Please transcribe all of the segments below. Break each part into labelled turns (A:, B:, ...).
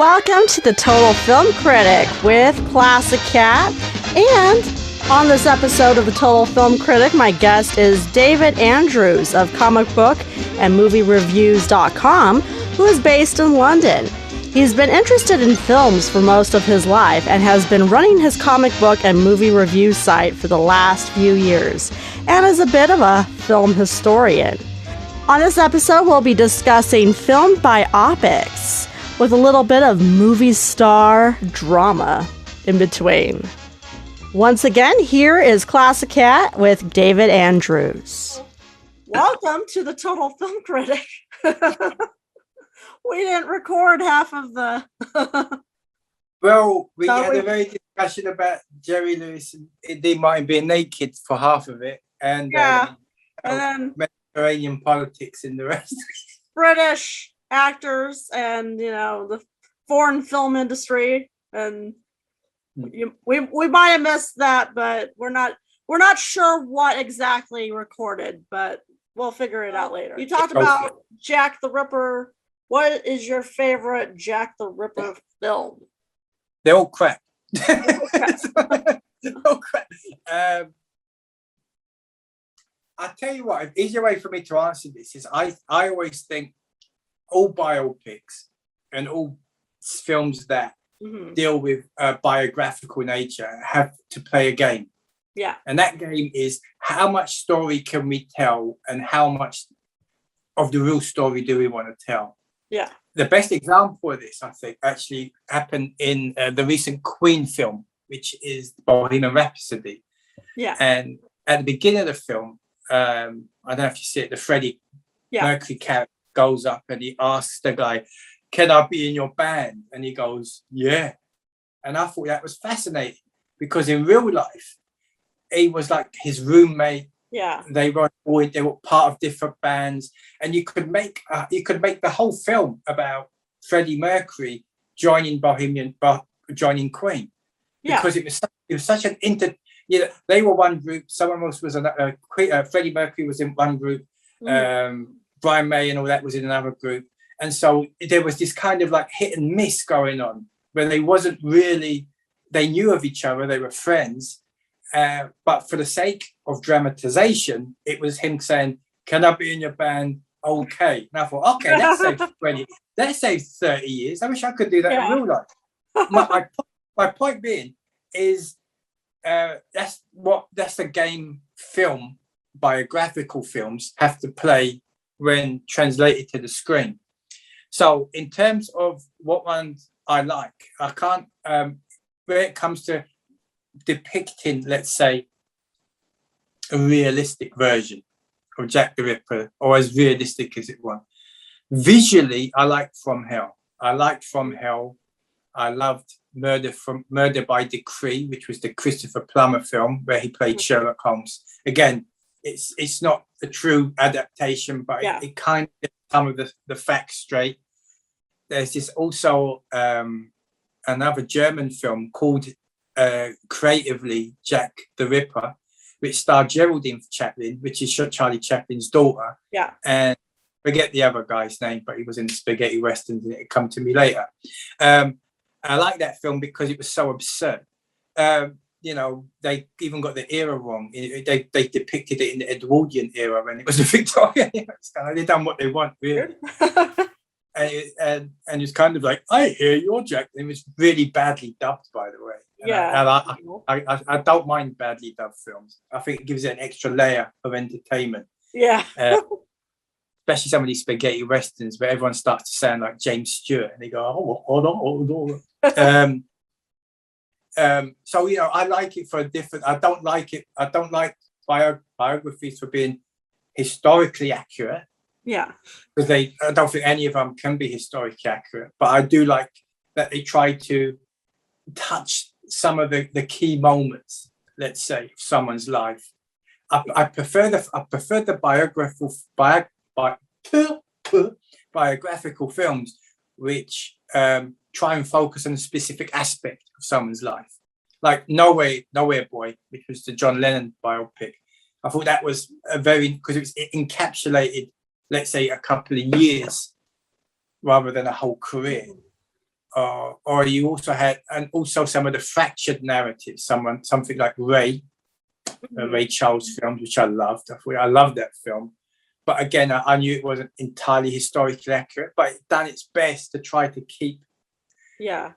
A: Welcome to the Total Film-Critic with Classic Cat. And on this episode of the Total Film-Critic, my guest is David Andrews of Comic Book and Movie Reviews.com, who is based in London. He's been interested in films for most of his life and has been running his comic book and movie review site for the last few years, and is a bit of a film historian. On this episode, we'll be discussing film biopics with a little bit of movie star drama in between. Once again, here is Classic Cat with David Andrews. Welcome to the Total Film Critic. We didn't record half of the...
B: Well, we had a very discussion about Jerry Lewis and Dean Martin being naked for half of it, and
A: then
B: Mediterranean politics in the rest.
A: British actors and, you know, the foreign film industry, and we might have missed that, but we're not sure what exactly recorded, but we'll figure it out later. You talked about Jack the Ripper. What is your favorite Jack the Ripper film?
B: They're all crap. They're all crap. I'll tell you what, an easier way for me to answer this is I always think all biopics and all films that deal with biographical nature have to play a game.
A: Yeah.
B: And that game is how much story can we tell and how much of the real story do we want to tell?
A: Yeah.
B: The best example of this, I think, actually happened in the recent Queen film, which is Bohemian Rhapsody.
A: Yeah.
B: And at the beginning of the film, I don't know if you see it, the Freddie Mercury character goes up and he asks the guy, "Can I be in your band?" And he goes, "Yeah." And I thought that was fascinating because in real life, he was like his roommate.
A: Yeah,
B: they were part of different bands, and you could make the whole film about Freddie Mercury joining Queen, because it was such an they were one group, someone else was another. Freddie Mercury was in one group, Brian May and all that was in another group, and so there was this kind of like hit and miss going on where they knew of each other, they were friends. But for the sake of dramatization, it was him saying, "Can I be in your band?" Okay. And I thought, okay, that saves 30 years. I wish I could do that in real life. My point being is that's the game film biographical films have to play when translated to the screen. So in terms of what ones I like, I can't where it comes to depicting, let's say, a realistic version of Jack the Ripper, or as realistic as it was. Visually, I liked From Hell. I loved Murder by Decree, which was the Christopher Plummer film where he played Sherlock Holmes. Again, it's not a true adaptation, but it kind of gets some of the facts straight. There's this also another German film called creatively Jack the Ripper, which starred Geraldine Chaplin, which is Charlie Chaplin's daughter. Yeah. And forget the other guy's name, but he was in spaghetti westerns and it'll come to me later. I like that film because it was so absurd. They even got the era wrong. They depicted it in the Edwardian era when it was the Victorian era. They done what they want, really. and it's kind of like, "I hear you're Jack." It was really badly dubbed, by the way. I don't mind badly dubbed films. I think it gives it an extra layer of entertainment. Yeah. Especially some of these spaghetti westerns where everyone starts to sound like James Stewart and they go, "Oh, hold on." So I like it for a different. I don't like biographies for being historically accurate. Yeah, because I don't think any of them can be historically accurate. But I do like that they try to touch some of the key moments, let's say, of someone's life. I prefer the biographical films which try and focus on a specific aspect of someone's life, like Nowhere Boy, which was the John Lennon biopic. I thought that was because it encapsulated, let's say, a couple of years rather than a whole career. or you also had, and also some of the fractured narratives. Something like Ray Charles films, which I loved. I loved that film. But again, I knew it wasn't entirely historically accurate, but it done its best to try to keep a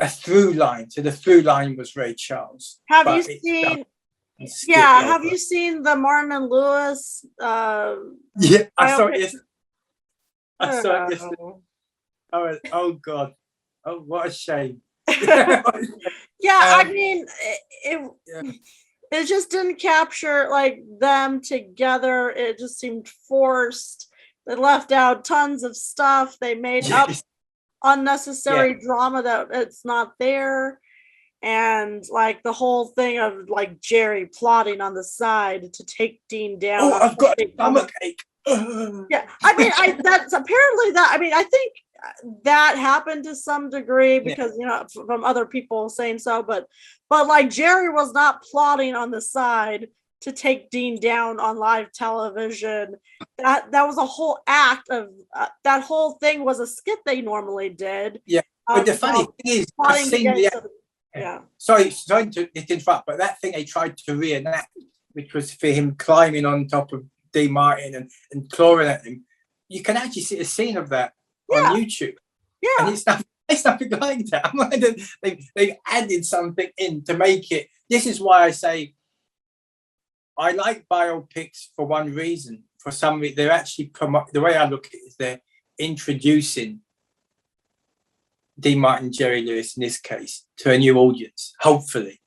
B: through line. So the through line was Ray Charles.
A: Have you seen? Yeah, have you seen the Martin and Lewis?
B: Yeah, I saw it. I saw it yesterday. Oh God! Oh, what a shame.
A: I mean, it just didn't capture like them together. It just seemed forced. They left out tons of stuff. They made up unnecessary drama that it's not there. And like the whole thing of like Jerry plotting on the side to take Dean down.
B: Oh, I've got a stomach ache.
A: Yeah, I mean, that's apparently that. I mean, I think that happened to some degree because from other people saying so, but like Jerry was not plotting on the side to take Dean down on live television. That was a whole act of that whole thing was a skit they normally did.
B: Yeah, but the funny thing is, I've seen Sorry to interrupt, but that thing they tried to reenact, which was for him climbing on top of Dean Martin and clawing at him. You can actually see a scene of that on YouTube. Yeah, and it's nothing like that. They've added something in to make it. This is why I say I like biopics for one reason. For some reason, they're actually the way I look at it is they're introducing Dean Martin, Jerry Lewis in this case to a new audience, hopefully.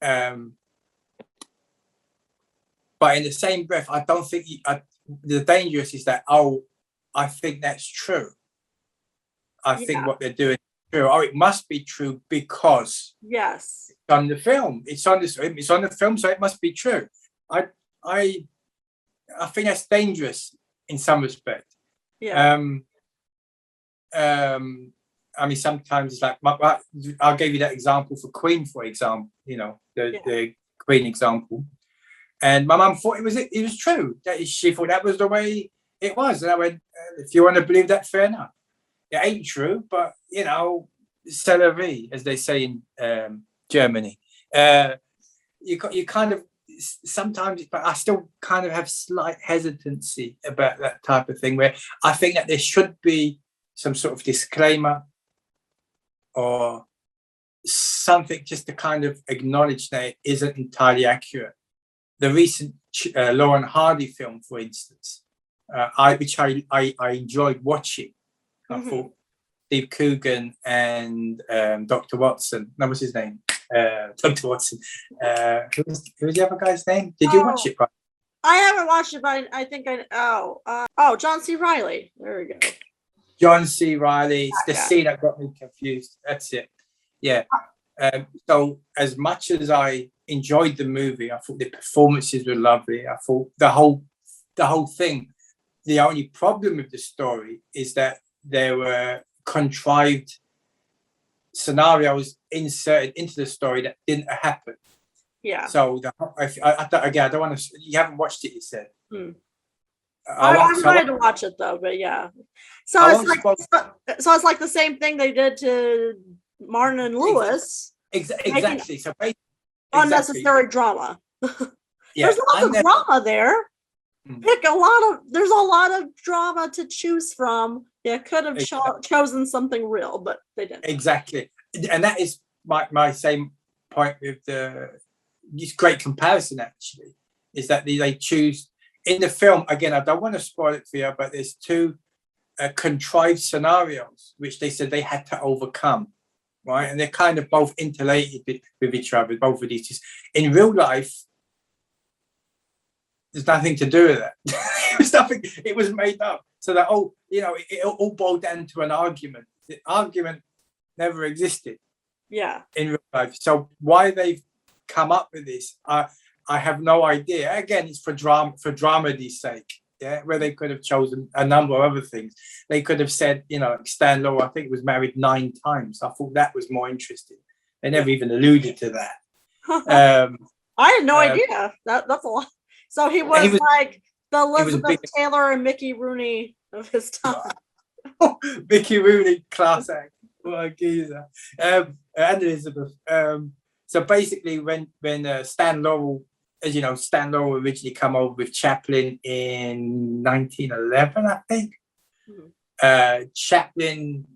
B: But in the same breath, I don't think the dangerous is that I think that's true. I think what they're doing is true. It must be true because it's on the film. It's on the film, so it must be true. I think that's dangerous in some respect. Yeah. I mean, sometimes it's like I'll give you that example for Queen, for example. The Queen example, and my mum thought it was true. She thought that was the way it was, and I went, if you want to believe that, fair enough. It ain't true, but c'est la vie, as they say in Germany. You kind of sometimes, but I still kind of have slight hesitancy about that type of thing, where I think that there should be some sort of disclaimer or something just to kind of acknowledge that it isn't entirely accurate. The recent Laurel and Hardy film, for instance, which I enjoyed watching. I thought Steve Coogan and Dr. Watson, that was his name, Dr. Watson. Who's the other guy's name? Did you watch it?
A: I haven't watched it, but I think John C. Reilly. There we go.
B: John C. Reilly. It's the scene that got me confused. That's it. Yeah. So as much as I enjoyed the movie, I thought the performances were lovely. I thought the whole thing. The only problem with the story is that there were contrived scenarios inserted into the story that didn't happen. Yeah. So I don't want to. You haven't watched it, you said.
A: I wanted to watch it though, but yeah. So it's like the same thing they did to Martin and Lewis.
B: Exactly. So
A: unnecessary drama. There's lots of drama there. There's a lot of drama to choose from. They could have chosen something real, but they didn't.
B: Exactly. And that is my same point with this great comparison, actually, is that they choose in the film, again, I don't want to spoil it for you, but there's two contrived scenarios which they said they had to overcome, right? And they're kind of both interrelated with each other, both of these. In real life, there's nothing to do with that. It was nothing, it was made up. So that, it all boiled down to an argument. The argument never existed in real life. So why they've come up with this, I have no idea. Again, it's for drama's sake, where they could have chosen a number of other things. They could have said, Stan Laurel, I think, was married 9 times. I thought that was more interesting. They never even alluded to that.
A: I had no idea. That's a lot. So he was like the Elizabeth Taylor and Mickey Rooney of his time.
B: Mickey Rooney, class act. What a geezer. And Elizabeth. So basically, when Stan Laurel, as you know, Stan Laurel originally come over with Chaplin in 1911, I think. Chaplin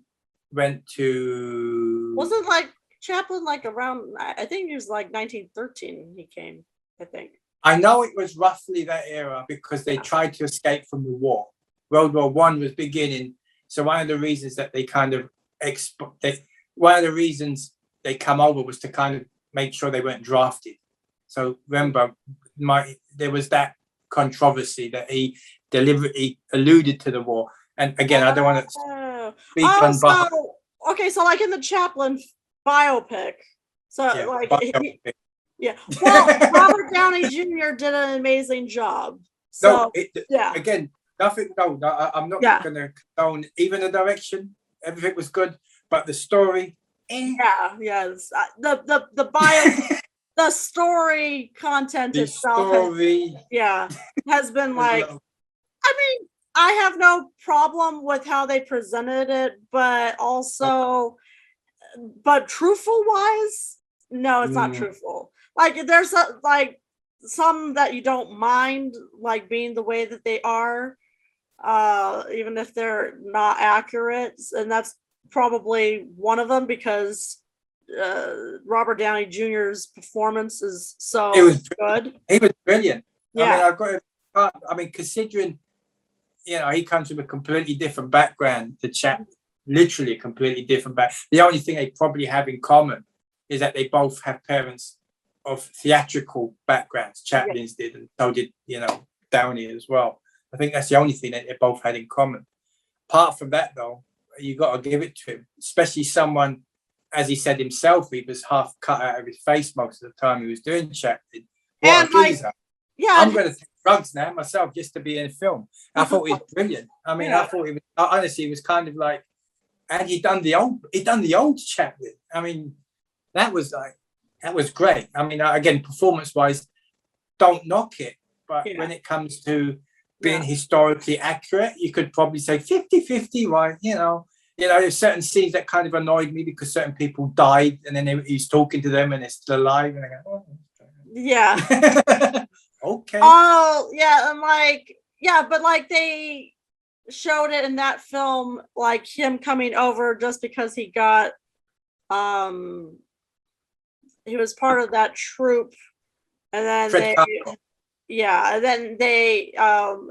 B: went to...
A: Wasn't like Chaplin like around, I think it was like 1913 he came, I think.
B: I know it was roughly that era because they tried to escape from the war. World War One was beginning. So one of the reasons that they kind of... one of the reasons they come over was to kind of make sure they weren't drafted. So remember, there was that controversy that he deliberately alluded to the war. And again, I don't want to speak on...
A: Okay, so like in the Chaplin biopic. So
B: yeah,
A: like...
B: biopic.
A: Yeah. Well, Robert Downey Jr. did an amazing job. So,
B: again, nothing. No, I'm not going to condone even the direction. Everything was good, but the story.
A: Yeah. Yes. The story content itself. Has been like. I mean, I have no problem with how they presented it, but also, but truthful wise, no, it's not truthful. Like there's like some that you don't mind like being the way that they are, even if they're not accurate, and that's probably one of them because Robert Downey Jr.'s performance is so good.
B: He was brilliant.
A: Yeah.
B: I mean, considering he comes from a completely different background to Chaplin, literally a completely different background. The only thing they probably have in common is that they both have parents of theatrical backgrounds. Chaplin's did, and so did Downey as well. I think that's the only thing that they both had in common. Apart from that, though, you got to give it to him, especially someone, as he said himself, he was half cut out of his face most of the time he was doing Chaplin. What a geezer! I'm going to take drugs now myself just to be in a film. I thought he was brilliant. I mean, I thought he was honestly, it was kind of like, and he'd done the old Chaplin. I mean, that was great. I mean, again, performance-wise, don't knock it. But when it comes to being historically accurate, you could probably say 50-50, right? There's certain scenes that kind of annoyed me because certain people died and then he's talking to them and they're still alive. And I go, oh.
A: Yeah.
B: Okay.
A: Oh, yeah. And but like they showed it in that film, like him coming over just because he got, he was part of that troupe, and then they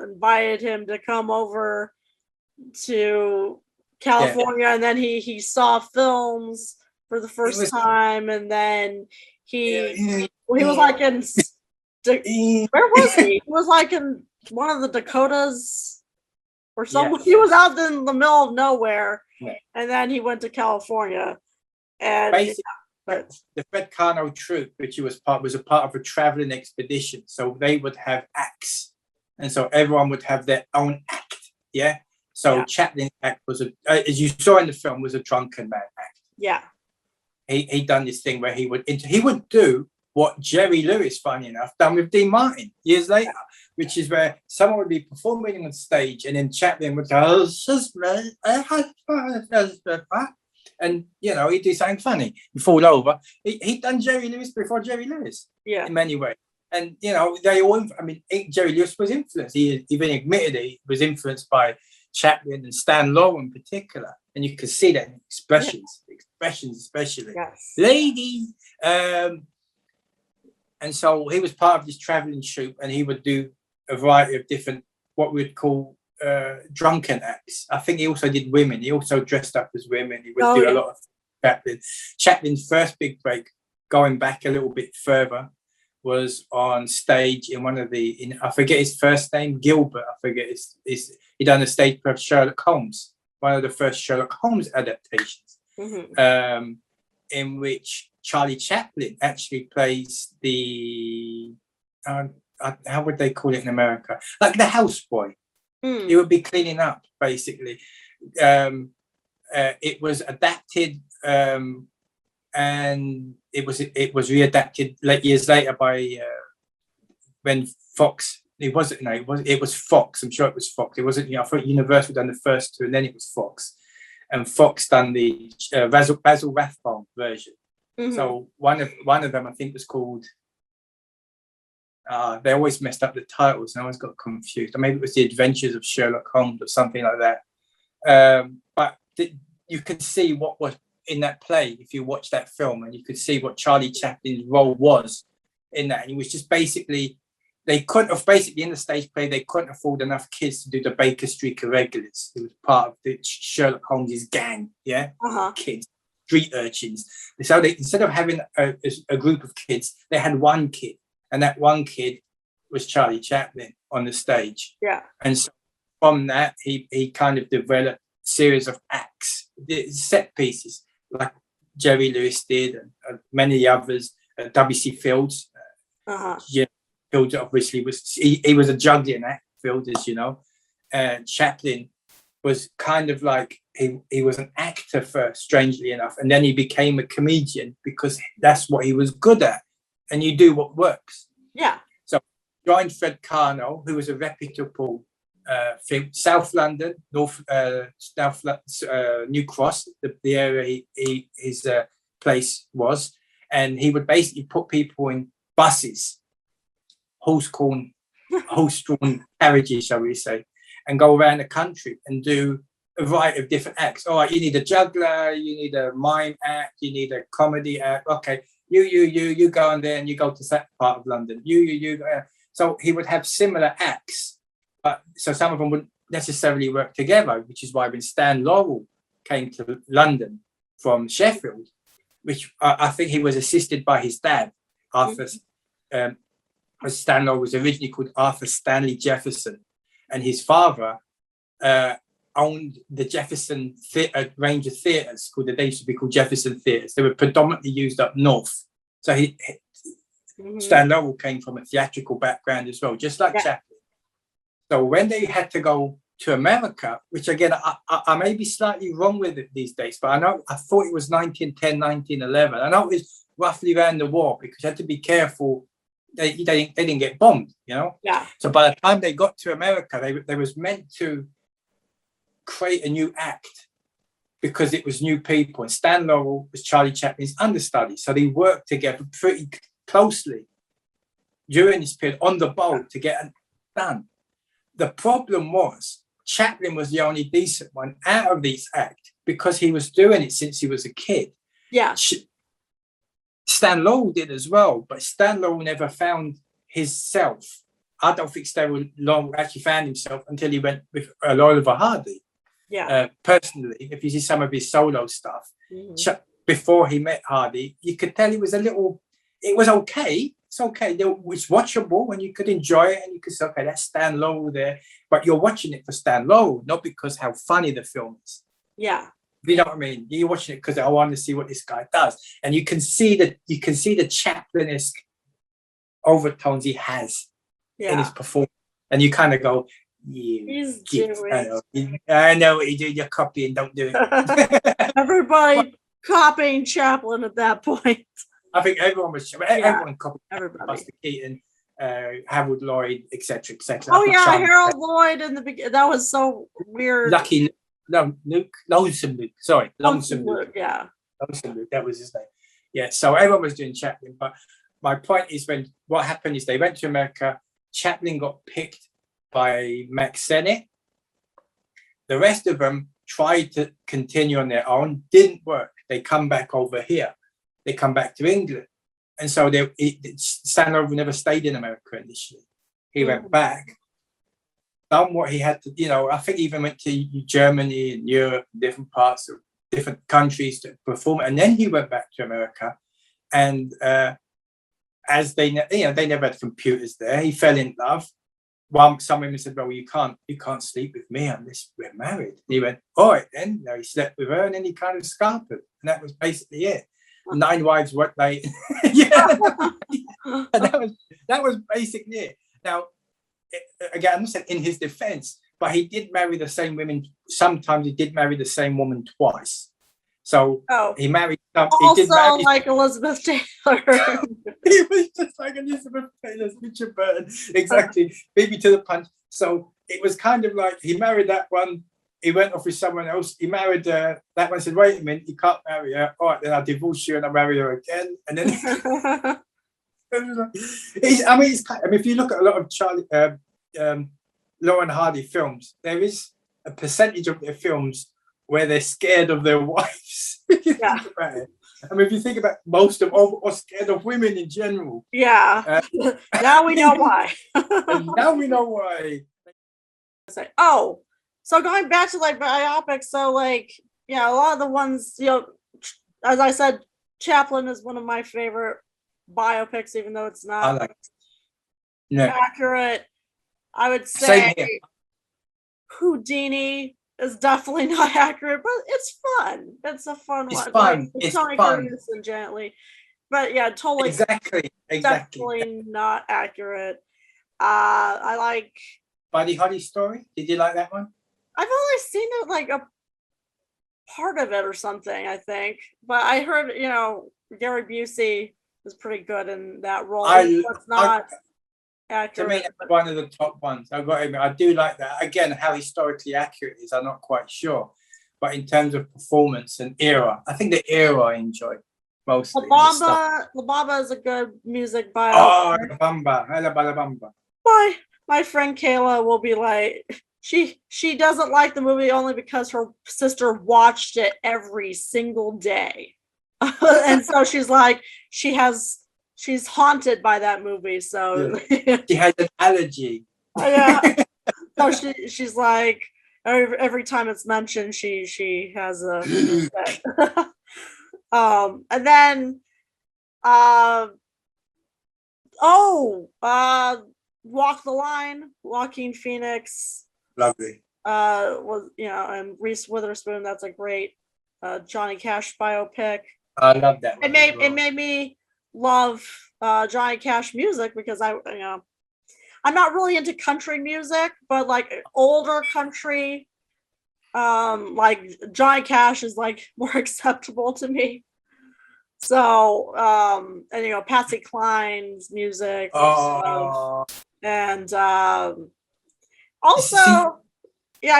A: invited him to come over to California, and then he saw films for the first time, and then he was like in where was he? He was like in one of the Dakotas or somewhere. He was out in the middle of nowhere, and then he went to California, and
B: basically. The Fred Carno troupe, which was a part of a traveling expedition, so they would have acts, and so everyone would have their own act. Yeah. So Chaplin's act was as you saw in the film, was a drunken man act.
A: Yeah.
B: He done this thing where he would do what Jerry Lewis, funny enough, done with Dean Martin years later, which is where someone would be performing on stage, and then Chaplin would go, and he'd do something funny and fall over. He'd done Jerry Lewis before Jerry Lewis, in many ways. And they all. I mean, Jerry Lewis was influenced. He even admitted it. He was influenced by Chaplin and Stan Laurel in particular, and you could see that in expressions especially.
A: Yes.
B: Lady. And so he was part of this traveling troupe, and he would do a variety of different what we'd call drunken acts. I think he also did women. He also dressed up as women. He would do a lot of Chaplin. Chaplin's first big break, going back a little bit further, was on stage in one of I forget his first name, Gilbert. I forget he done a stage play of Sherlock Holmes, one of the first Sherlock Holmes adaptations, in which Charlie Chaplin actually plays the how would they call it in America? Like the houseboy. He would be cleaning up, basically. It was adapted, and it was readapted years later by when Fox. It was Fox. I'm sure it was Fox. It wasn't. I thought Universal done the first two, and then it was Fox. and Fox done the Basil Rathbone version.
A: Mhm.
B: So one of them, I think, was called. They always messed up the titles, and I always got confused. Or maybe it was The Adventures of Sherlock Holmes or something like that. But you could see what was in that play if you watch that film, and you could see what Charlie Chaplin's role was in that. And it was just basically, they couldn't have, basically in the stage play, they couldn't afford enough kids to do the Baker Street Irregulars. It was part of the Sherlock Holmes's gang, yeah? Kids, street urchins. So they, instead of having a group of kids, they had one kid. And that one kid was Charlie Chaplin on the stage.
A: Yeah.
B: And so from that, he kind of developed a series of acts, set pieces, like Jerry Lewis did, and many others. W.C. Fields. Yeah, Fields obviously he was a juggling act, Fields, as you know. Chaplin was kind of like, he was an actor first, strangely enough. And then he became a comedian because that's what he was good at. And you do what works.
A: Yeah.
B: So joined Fred Carnell, who was a reputable South London, New Cross, the area his place was, and he would basically put people in buses, horse-drawn carriages, shall we say, and go around the country and do a variety of different acts. All right, you need a juggler, you need a mime act, you need a comedy act. Okay. You go in there and you go to that part of London. So he would have similar acts, but so some of them wouldn't necessarily work together, which is why when Stan Laurel came to London from Sheffield, which I think he was assisted by his dad, Arthur. Stan Laurel was originally called Arthur Stanley Jefferson, and his father owned the Jefferson range of theatres called, they used to be called Jefferson Theatres. They were predominantly used up north. So Stan Laurel came from a theatrical background as well, just like Chaplin. So when they had to go to America, which again, I may be slightly wrong with it these days, but I thought it was 1910, 1911. I know it was roughly around the war because you had to be careful. They didn't get bombed, you know?
A: Yeah.
B: So by the time they got to America, they was meant to create a new act because it was new people, and Stan Laurel was Charlie Chaplin's understudy, so they worked together pretty closely during this period on the boat to get it done. The problem was Chaplin was the only decent one out of these acts because he was doing it since he was a kid.
A: Yeah.
B: Stan Laurel did as well, but Stan Laurel never found himself. I don't think Stan Laurel actually found himself until he went with Laurel and Hardy.
A: Yeah.
B: Personally, if you see some of his solo stuff, before he met Hardy, you could tell it was okay. It's okay. It's watchable and you could enjoy it and you could say, okay, that's Stan Laurel there. But you're watching it for Stan Laurel, not because how funny the film is.
A: Yeah.
B: You know what I mean? You're watching it because I want to see what this guy does. And you can see the Chaplin-esque overtones he has in his performance. And you kind of go, I know what you do, you're copying, don't do it.
A: Everybody copying Chaplin at that point.
B: I think everyone was everyone copied Buster Keaton, Harold Lloyd, etc.
A: Oh yeah, Harold Lloyd in the beginning. That was so weird.
B: Lonesome Luke. Sorry, Lonesome Luke.
A: Yeah.
B: Lonesome Luke, that was his name. Yeah, so everyone was doing Chaplin, but my point is what happened is they went to America, Chaplin got picked by Max Sennett. The rest of them tried to continue on their own, didn't work. They come back over here. They come back to England. And so Stan Laurel never stayed in America initially. He went back, done what he had to, I think he even went to Germany and Europe, different parts of different countries to perform. And then he went back to America. And as they never had computers there, he fell in love. Some women said, well, you can't sleep with me unless we're married. And he went, all right, then. He slept with her and then he kind of scarpered. And that was basically it. 9 wives, what they, and that was basically it. Now, again, I'm not saying in his defense, but he did marry the same women. Sometimes he did marry the same woman twice. So he married.
A: Also, like Elizabeth Taylor.
B: He was just like Elizabeth Taylor's Richard Burton. Exactly. Baby to the punch. So it was kind of like he married that one, he went off with someone else. He married that one. Said, "Wait a minute, you can't marry her." All right, then I'll divorce you and I'll marry her again. And then, if you look at a lot of Laurel and Hardy films, there is a percentage of their films where they're scared of their wives.
A: Yeah.
B: If you think about most of them, or scared of women in general.
A: Yeah. Now we know why.
B: Now we know why.
A: Oh, so going back to like biopics, so like, yeah, a lot of the ones, you know, as I said, Chaplin is one of my favorite biopics, even though it's not accurate. I would say Houdini is definitely not accurate, but it's fun. It's a fun one.
B: Fun. It's fun.
A: And gently. But yeah, totally.
B: Exactly.
A: Definitely not accurate. I like
B: Buddy Holly Story. Did you like that one?
A: I've only seen it like a part of it or something, I think. But I heard, you know, Gary Busey is pretty good in that role. It's not accurate.
B: To me, that's one of the top ones. I've got to admit, I do like that. Again, how historically accurate it is, I'm not quite sure. But in terms of performance and era, I think the era I enjoyed mostly.
A: La Bamba is a good music bio.
B: Oh, La Bamba.
A: My friend Kayla will be like, she doesn't like the movie only because her sister watched it every single day. And so she's like, she's haunted by that movie. So
B: she has an allergy.
A: Yeah. So she's like, every time it's mentioned, she has a and then Walk the Line, Joaquin Phoenix.
B: Lovely.
A: Was, you know, and Reese Witherspoon, that's a great Johnny Cash biopic.
B: I love that.
A: It made me love Johnny Cash music because I'm not really into country music, but like older country, like Johnny Cash is like more acceptable to me. So and you know, Patsy Cline's music. And also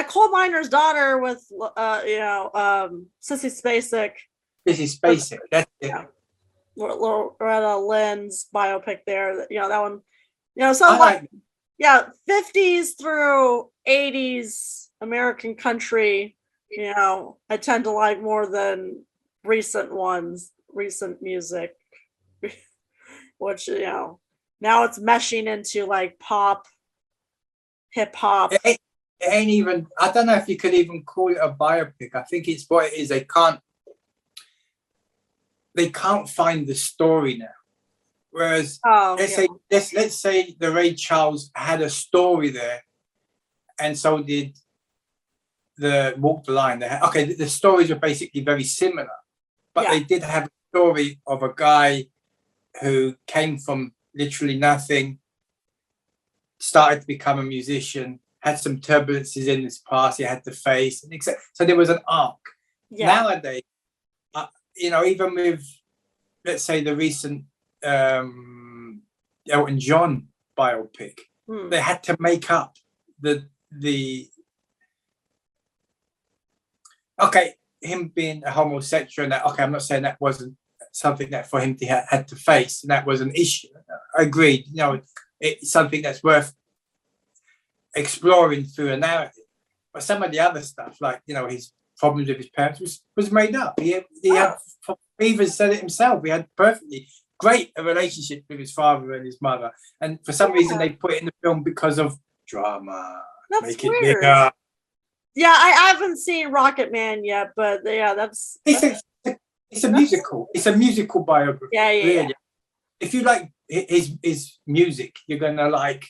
A: Coal Miner's Daughter with Sissy Spacek.
B: That's it.
A: Yeah. Loretta Lynn's biopic there. You know, that one, you know, so like 50s through 80s American country, you know, I tend to like more than recent music, which, you know, now it's meshing into like pop, hip hop.
B: It ain't even, I don't know if you could even call it a biopic. I think it's what it is. They can't find the story now. Whereas let's say the Ray Charles had a story there, and so did the Walk the Line. The stories are basically very similar, but they did have a story of a guy who came from literally nothing, started to become a musician, had some turbulences in his past he had to face, and etc. So there was an arc. Nowadays, you know, even with, let's say, the recent Elton John biopic, they had to make up him being a homosexual, and that, I'm not saying that wasn't something that for him to had to face, and that was an issue. Agreed. You know, it's something that's worth exploring through a narrative. But some of the other stuff, like, you know, his problems with his parents was made up. He even said it himself. He had perfectly great a relationship with his father and his mother, and for some reason they put it in the film because of drama.
A: That's weird. It bigger. Yeah, I haven't seen Rocket Man yet, but that's
B: it's a musical. It's a musical biography.
A: Yeah.
B: If you like his music, you're gonna like.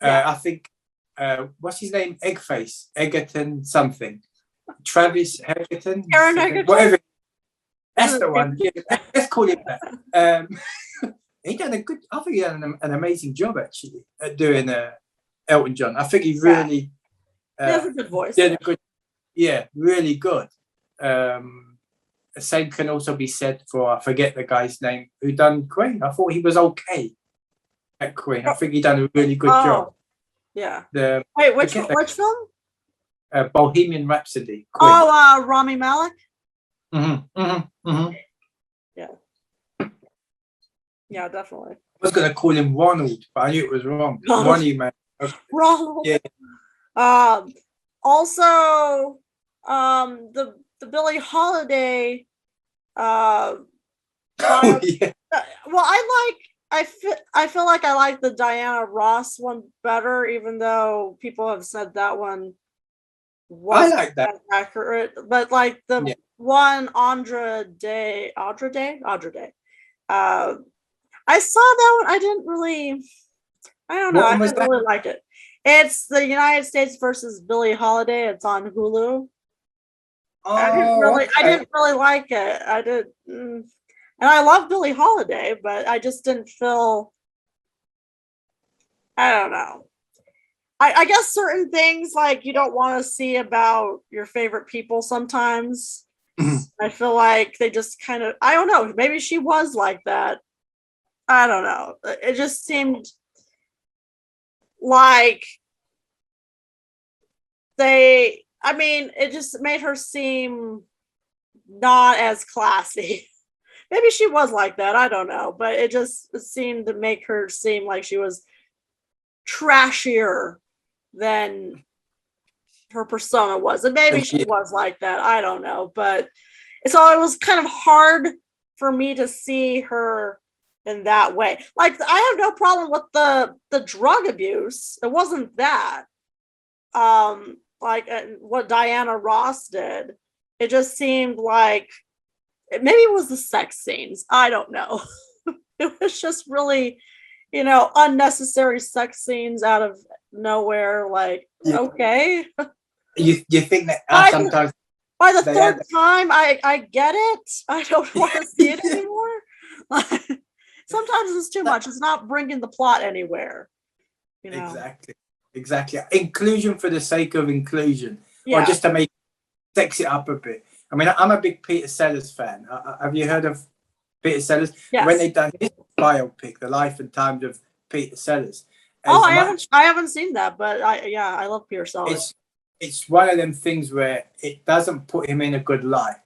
B: I think what's his name? Egerton something. Travis Egerton.
A: Aaron Egerton.
B: Whatever. That's the one. Yeah, let's call it that. He done a good. I think he done an amazing job actually at doing Elton John. I think he really.
A: He has a good voice.
B: Really good. The same can also be said for, I forget the guy's name who done Queen. I thought he was okay at Queen. I think he done a really good job.
A: Yeah.
B: Which
A: film?
B: Bohemian Rhapsody. Queen.
A: Oh, Rami Malek. Yeah, definitely.
B: I was gonna call him Ronald, but I knew it was wrong. Ronnie, man.
A: Ronald.
B: Yeah.
A: Also, the Billie Holiday.
B: Yeah.
A: Well, I feel like I like the Diana Ross one better, even though people have said that one wasn't
B: I like that.
A: accurate. But like the one Andra Day. I saw that one. I didn't really. I don't know. I didn't really like it. It's the United States versus Billie Holiday. It's on Hulu.
B: Oh,
A: I didn't really like it. I did. And I love Billie Holiday, but I just didn't feel. I don't know. I guess certain things like you don't want to see about your favorite people sometimes. I feel like they just kind of. I don't know. Maybe she was like that. I don't know. It just seemed like it just made her seem not as classy. Maybe she was like that. I don't know. But it seemed to make her seem like she was trashier than her persona was. And maybe she was like that. I don't know. But so it was kind of hard for me to see her in that way. Like, I have no problem with the drug abuse. It wasn't that. Like what Diana Ross did. It just seemed like maybe it was the sex scenes. I don't know. It was just really, unnecessary sex scenes out of nowhere. Like, okay.
B: You think that sometimes
A: by the third time, I get it. I don't want to see it anymore. Sometimes it's too much. It's not bringing the plot anywhere.
B: Exactly. Inclusion for the sake of inclusion, or just to sex it up a bit. I mean, I'm a big Peter Sellers fan. Have you heard of Peter Sellers?
A: Yes.
B: When they done his biopic, The Life and Times of Peter Sellers.
A: I haven't seen that, but I love Peter Sellers.
B: It's one of them things where it doesn't put him in a good light.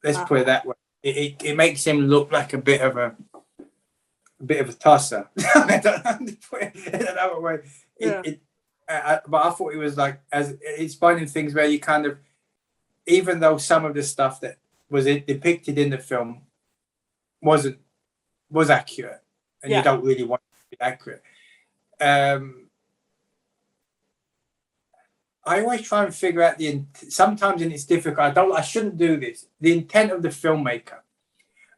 B: Let's put it that way. It makes him look like a bit of a tosser. I don't know to put it in another way. But I thought it was like, as it's finding things where you kind of, even though some of the stuff that was depicted in the film was accurate, and you don't really want it to be accurate. I always try and figure out sometimes, and it's difficult. I shouldn't do this. The intent of the filmmaker.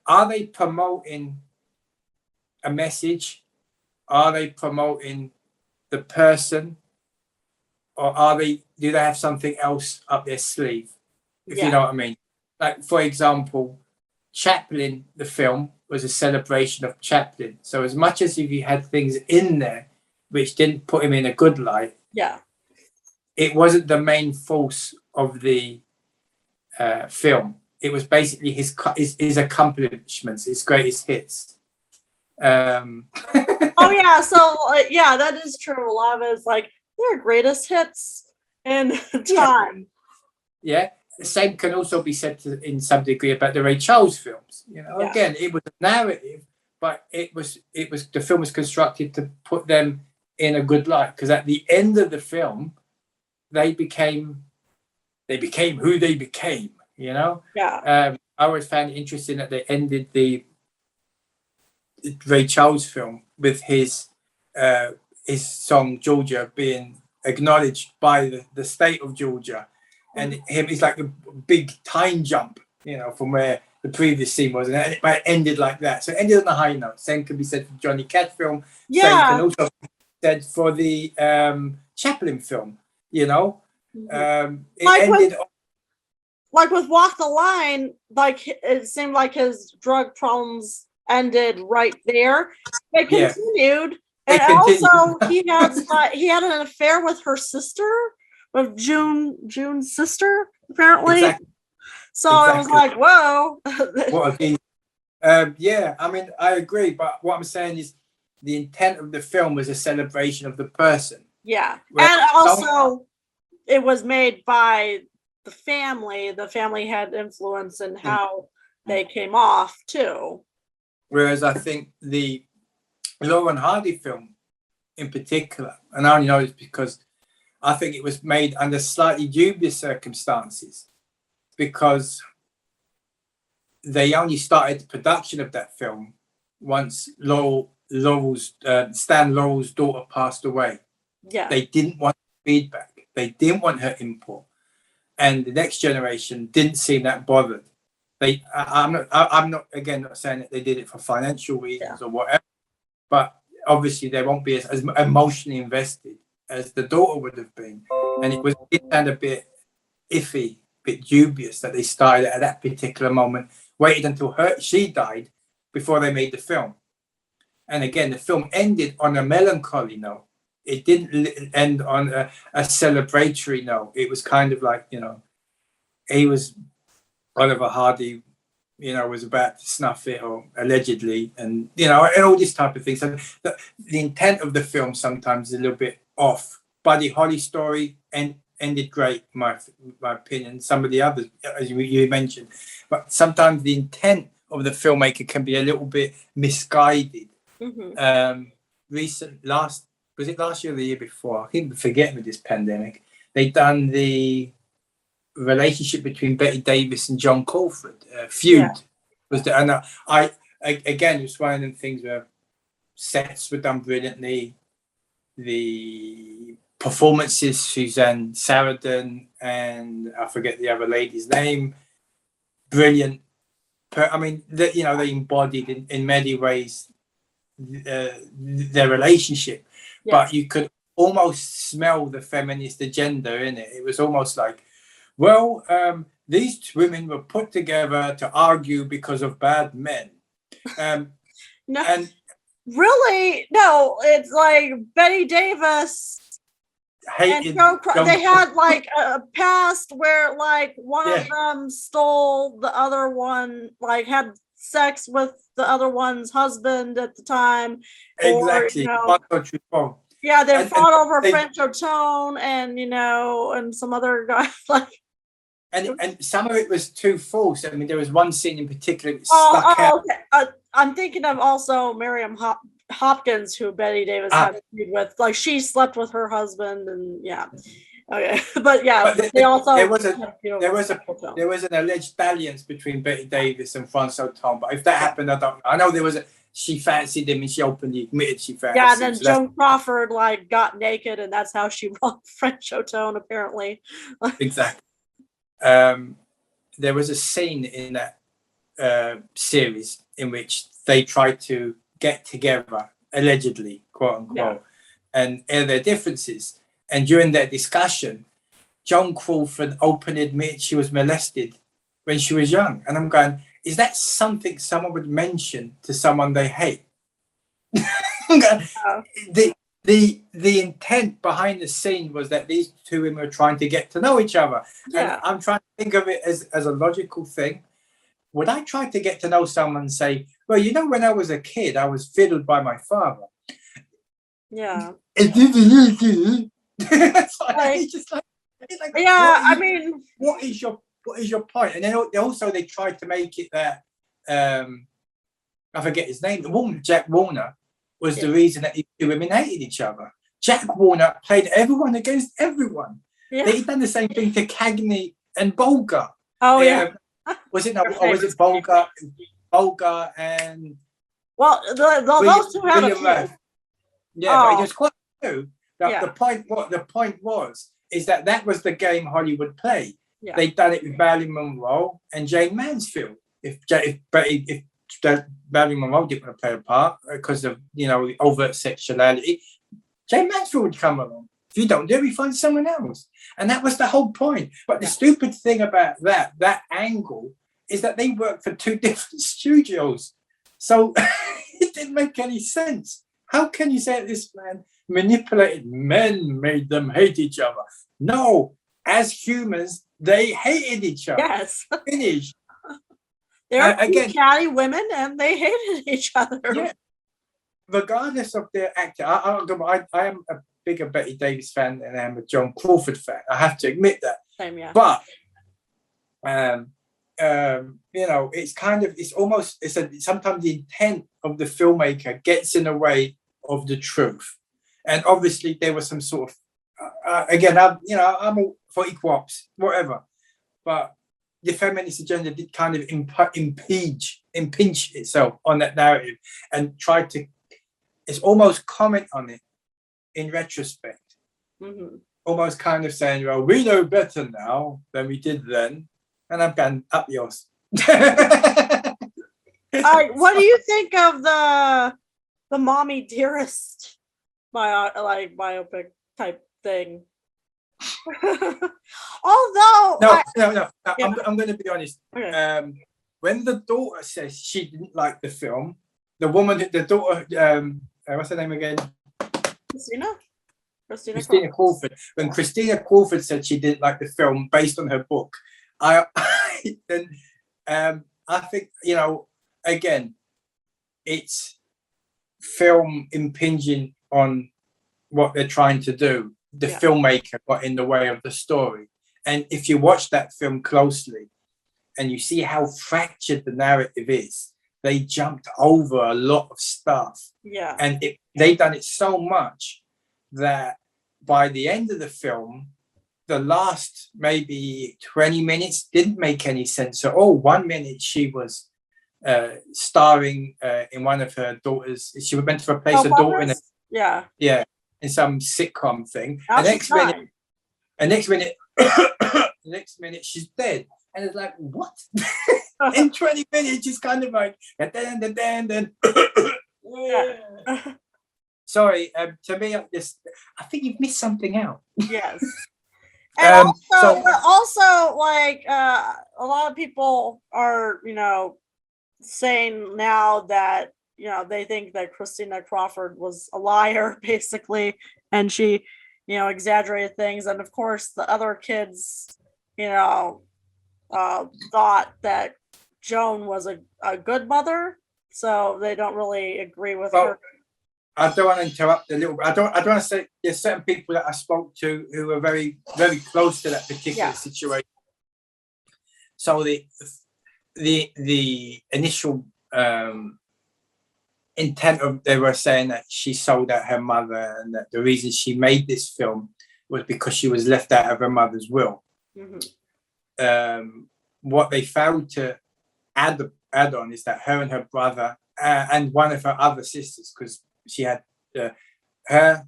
B: Are they promoting a message? Are they promoting the person? Or do they have something else up their sleeve? If you know what I mean. Like, for example, Chaplin, the film, was a celebration of Chaplin. So as much as if you had things in there which didn't put him in a good light, it wasn't the main force of the film. It was basically his accomplishments, his greatest hits.
A: So that is true. A lot of it is like their greatest hits in time.
B: Yeah. The same can also be said in some degree about the Ray Charles films. Again, it was a narrative, but it was the film was constructed to put them in a good light, because at the end of the film, they became who they became. I always found it interesting that they ended the Ray Charles film with his song Georgia being acknowledged by the state of Georgia, and it's like a big time jump, from where the previous scene was, and it ended like that. So it ended on a high note. Same can be said for Johnny Cash film. Same can also be said for the Chaplin film. It ended.
A: Like with Walk the Line, like it seemed like his drug problems ended right there. They continued, and also he had an affair with her sister, with June's sister, apparently. Exactly. So I was like, whoa.
B: What a piece. I mean, I agree, but what I'm saying is the intent of the film was a celebration of the person.
A: Yeah, and also it was made by the family. The family had influence in how they came off too.
B: Whereas I think the Laurel and Hardy film in particular, and I only know this because I think it was made under slightly dubious circumstances, because they only started the production of that film once Stan Laurel's daughter passed away.
A: Yeah.
B: They didn't want feedback. They didn't want her input. And the next generation didn't seem that bothered. I'm not again not saying that they did it for financial reasons or whatever, but obviously they won't be as emotionally invested as the daughter would have been. And it sounded a bit iffy, a bit dubious that they started at that particular moment, waited until she died before they made the film. And again, the film ended on a melancholy note. It didn't end on a celebratory note. It was kind of like, Oliver Hardy, was about to snuff it, or allegedly, and and all this type of thing. So the intent of the film sometimes is a little bit off. Buddy Holly story ended great, in my opinion. Some of the others, as you mentioned, but sometimes the intent of the filmmaker can be a little bit misguided.
A: Mm-hmm.
B: Was it last year or the year before? I keep forgetting with this pandemic. They done the relationship between Bette Davis and Joan Crawford. Feud was the, and again, it was one of them things where sets were done brilliantly. The performances, Suzanne Sarandon and I forget the other lady's name, brilliant. They embodied in many ways their relationship, but you could almost smell the feminist agenda in it. It was almost like, these women were put together to argue because of bad men.
A: No, and really, no, it's like Bette Davis and Joan they had like a past where like one of them stole the other one, like had sex with the other one's husband at the time.
B: Exactly.
A: Yeah, they fought over French Otone and some other guy like.
B: And some of it was too false. I mean, there was one scene in particular that stuck out.
A: Okay. I'm thinking of also Miriam Hopkins, who Bette Davis had a feud with. Like, she slept with her husband, and okay. But they also
B: there was an alleged dalliance between Bette Davis and Francois Tom. But if that happened, I don't know. I know she fancied him, and she openly admitted she fancied him.
A: Yeah, and then Joan Crawford got naked, and that's how she won French Otone, apparently.
B: Exactly. There was a scene in that series in which they tried to get together, allegedly, quote unquote, and air their differences. And during their discussion, Joan Crawford openly admitted she was molested when she was young. And I'm going, is that something someone would mention to someone they hate? The intent behind the scene was that these two women were trying to get to know each other. Yeah. And I'm trying to think of it as a logical thing. Would I try to get to know someone and say, well, when I was a kid, I was fiddled by my father.
A: Yeah.
B: What is your point? And then also they tried to make it that I forget his name. The woman, Jack Warner, was the reason that these two women hated each other. Jack Warner played everyone against everyone. Yeah. They'd done the same thing to Cagney and Bogart.
A: Oh, yeah.
B: Was it Bogart and...
A: Well, those two have a few.
B: But it was quite true. The point was that was the game Hollywood played. Yeah. They'd done it with Marilyn Monroe and Jane Mansfield. If Marilyn Monroe didn't want to play a part because of overt sexuality, Jane Mansfield would come along. If you don't do it, we find someone else. And that was the whole point. But the stupid thing about that angle is that they worked for two different studios. So it didn't make any sense. How can you say that this man manipulated men, made them hate each other? No, as humans, they hated each other.
A: Yes.
B: Finished.
A: They're catty women, and they hated each other.
B: Yeah. Regardless of their acting, I am a bigger Bette Davis fan than I am a Joan Crawford fan. I have to admit that.
A: Same, yeah.
B: But sometimes the intent of the filmmaker gets in the way of the truth. And obviously there was some sort of, I'm all for equal ops, whatever. But the feminist agenda did kind of impinge itself on that narrative and tried to, it's almost comment on it in retrospect.
A: Mm-hmm.
B: Almost kind of saying, well, we know better now than we did then. And I'm going, up yours.
A: What do you think of the Mommy Dearest biopic type thing? Although
B: no.
A: Yeah.
B: I'm going to be honest.
A: Okay.
B: When the daughter says she didn't like the film, the daughter, what's her name again? Christina Crawford. When Christina Crawford said she didn't like the film based on her book, I think, again, it's film impinging on what they're trying to do. The filmmaker got in the way of the story. And if you watch that film closely and you see how fractured the narrative is, they jumped over a lot of stuff.
A: Yeah.
B: And they done it so much that by the end of the film, the last maybe 20 minutes didn't make any sense at all. 1 minute she was starring in one of her daughters. She was meant to replace her daughter in some sitcom thing. The next minute she's dead. And it's like, what? In 20 minutes, she's kind of like, then. Sorry, to me, I think you've missed something out.
A: Yes. And also, like, a lot of people are, saying now that, they think that Christina Crawford was a liar, basically, and she, exaggerated things. And of course, the other kids, thought that Joan was a good mother, so they don't really agree with her.
B: I don't want to interrupt a little bit. I don't want to say there's certain people that I spoke to who were very, very close to that particular situation. So the initial intent of, they were saying that she sold out her mother and that the reason she made this film was because she was left out of her mother's will. Mm-hmm. What they failed to add on is that her and her brother and one of her other sisters, because she had her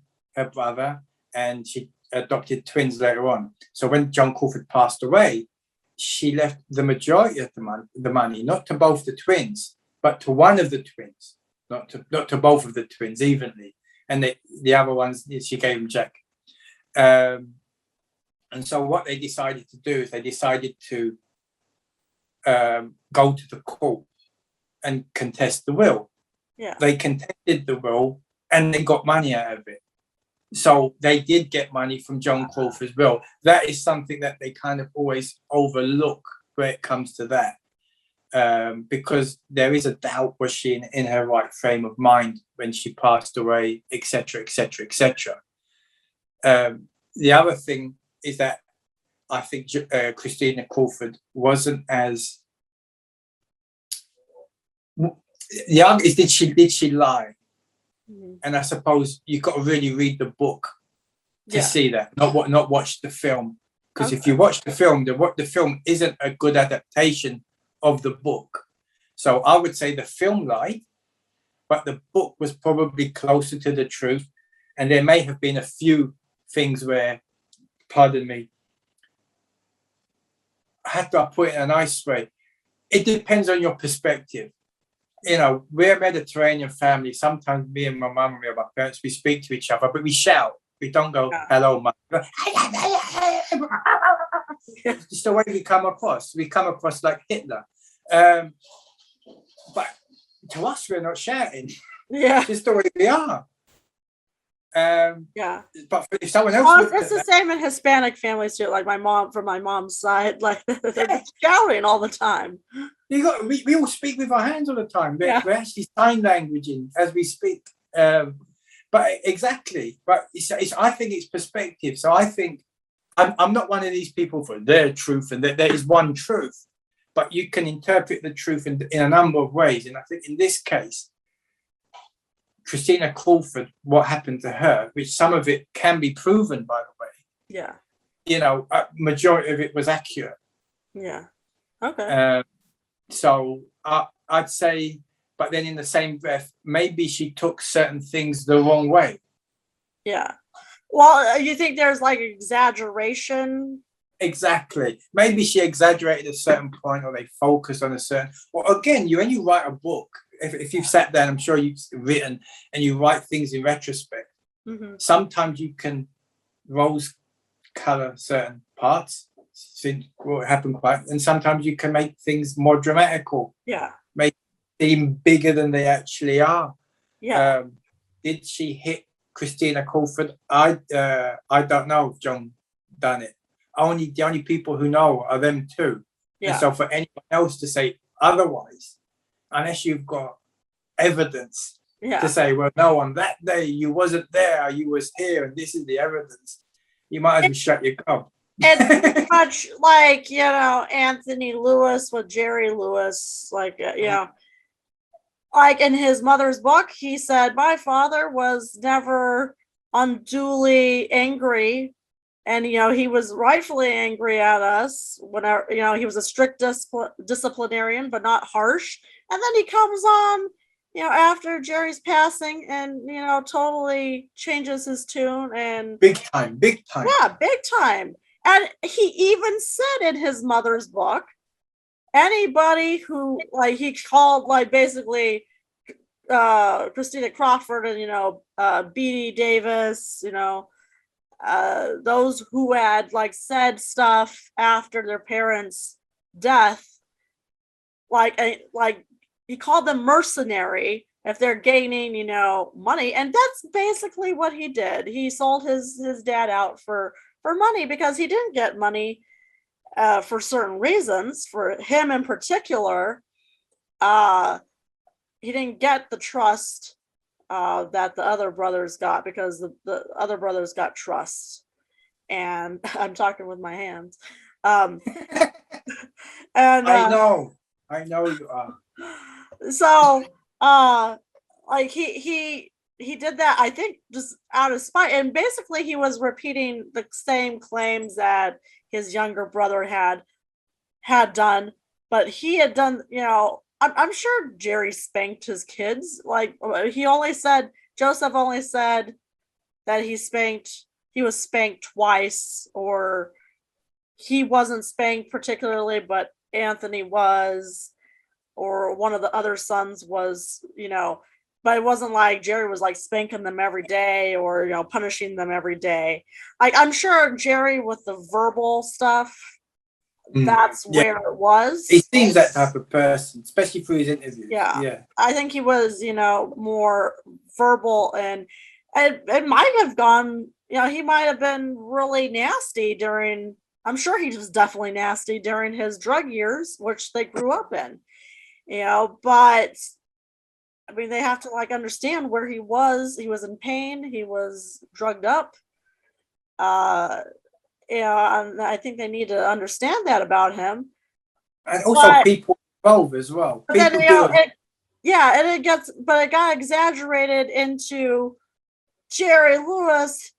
B: brother, and she adopted twins later on. So when Joan Crawford passed away, she left the majority of the money, not to both the twins, but to one of the twins, not to both of the twins evenly. And the other ones, she gave them Jack. And so what they decided to do is they decided to go to the court and contest the will. Yeah. They contested the will and they got money out of it. So they did get money from Joan Crawford's will. That is something that they kind of always overlook where it comes to that. Because there is a doubt, was she in her right frame of mind when she passed away, etc., etc., etc. The other thing is that I think Christina Crawford wasn't as... The argument is, did she lie? Mm-hmm. And I suppose you've got to really read the book to see that, not watch the film. Because if you watch the film, the film isn't a good adaptation of the book. So I would say the film lied, but the book was probably closer to the truth. And there may have been a few things where, pardon me, how do I put it in a nice way? It depends on your perspective. We're a Mediterranean family. Sometimes me and my mum and my parents, we speak to each other, but we shout. We don't go, hello, mum. Just the way we come across. We come across like Hitler. But to us, we're not shouting. Yeah. Just the way we are. But if someone else...
A: it's the same in Hispanic families too. Like from my mom's side, like they're shouting all the time.
B: We all speak with our hands all the time. We're actually sign languaging as we speak. But exactly. But I think it's perspective. So I think I'm not one of these people for their truth and that there is one truth, but you can interpret the truth in a number of ways. And I think in this case, Christina Crawford, what happened to her, which some of it can be proven, by the way.
A: Yeah.
B: You know, a majority of it was accurate.
A: Yeah. Okay.
B: So I'd say, but then in the same breath, maybe she took certain things the wrong way.
A: Yeah. Well, you think there's like exaggeration?
B: Exactly. Maybe she exaggerated a certain point, or they focused on a certain. Well, again, when you write a book, if you've sat down, I'm sure you've written and you write things in retrospect.
A: Mm-hmm.
B: Sometimes you can rose color certain parts, think what happened quite, and sometimes you can make things more dramatical.
A: Yeah.
B: Make seem bigger than they actually are.
A: Yeah.
B: Did she hit Christina Crawford? I don't know if Joan done it. The only people who know are them two.
A: Yeah.
B: And so for anyone else to say otherwise, unless you've got evidence to say, well, no, on that day you wasn't there, you was here, and this is the evidence, you might as well shut your gob.
A: It's pretty much like, you know, Anthony Lewis with Jerry Lewis, like, you know, like in his mother's book, he said, my father was never unduly angry. And, you know, he was rightfully angry at us whenever, you know, he was a strict disciplinarian, but not harsh. And then he comes on, you know, after Jerry's passing and, you know, totally changes his tune and
B: big time.
A: Yeah, big time. And he even said in his mother's book, anybody who, like, he called, like, basically Christina Crawford and, you know, Bette Davis, you know, those who had, like, said stuff after their parents' death, like he called them mercenary if they're gaining, you know, money. And that's basically what he did. He sold his dad out for money because he didn't get money for certain reasons. For him in particular, he didn't get the trust that the other brothers got, because the other brothers got trust. And I'm talking with my hands. And
B: I know you are.
A: So like he did that, I think, just out of spite. And basically he was repeating the same claims that his younger brother had done, but he had done, you know, I'm sure Jerry spanked his kids. Like, Joseph only said that he was spanked twice, or he wasn't spanked particularly, but Anthony was, or one of the other sons was, you know, but it wasn't like Jerry was like spanking them every day or, you know, punishing them every day. Like, I'm sure Jerry with the verbal stuff, that's where it was.
B: He seems that type of person, especially through his interviews.
A: Yeah. I think he was, you know, more verbal, and it might have gone, you know, he might have been really nasty during, I'm sure he was definitely nasty during his drug years, which they grew up in, you know, but I mean, they have to, like, understand where he was. He was in pain. He was drugged up. You know, and I think they need to understand that about him.
B: And also people involved as well.
A: But then, you know, it got exaggerated into Jerry Lewis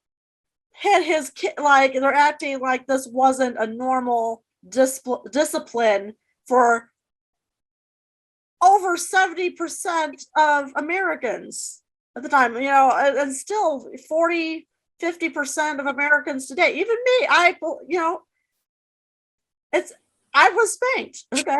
A: hit his kid, like, they're acting like this wasn't a normal discipline for over 70% of Americans at the time, you know, and still 50% of Americans today, even me, I was spanked, okay?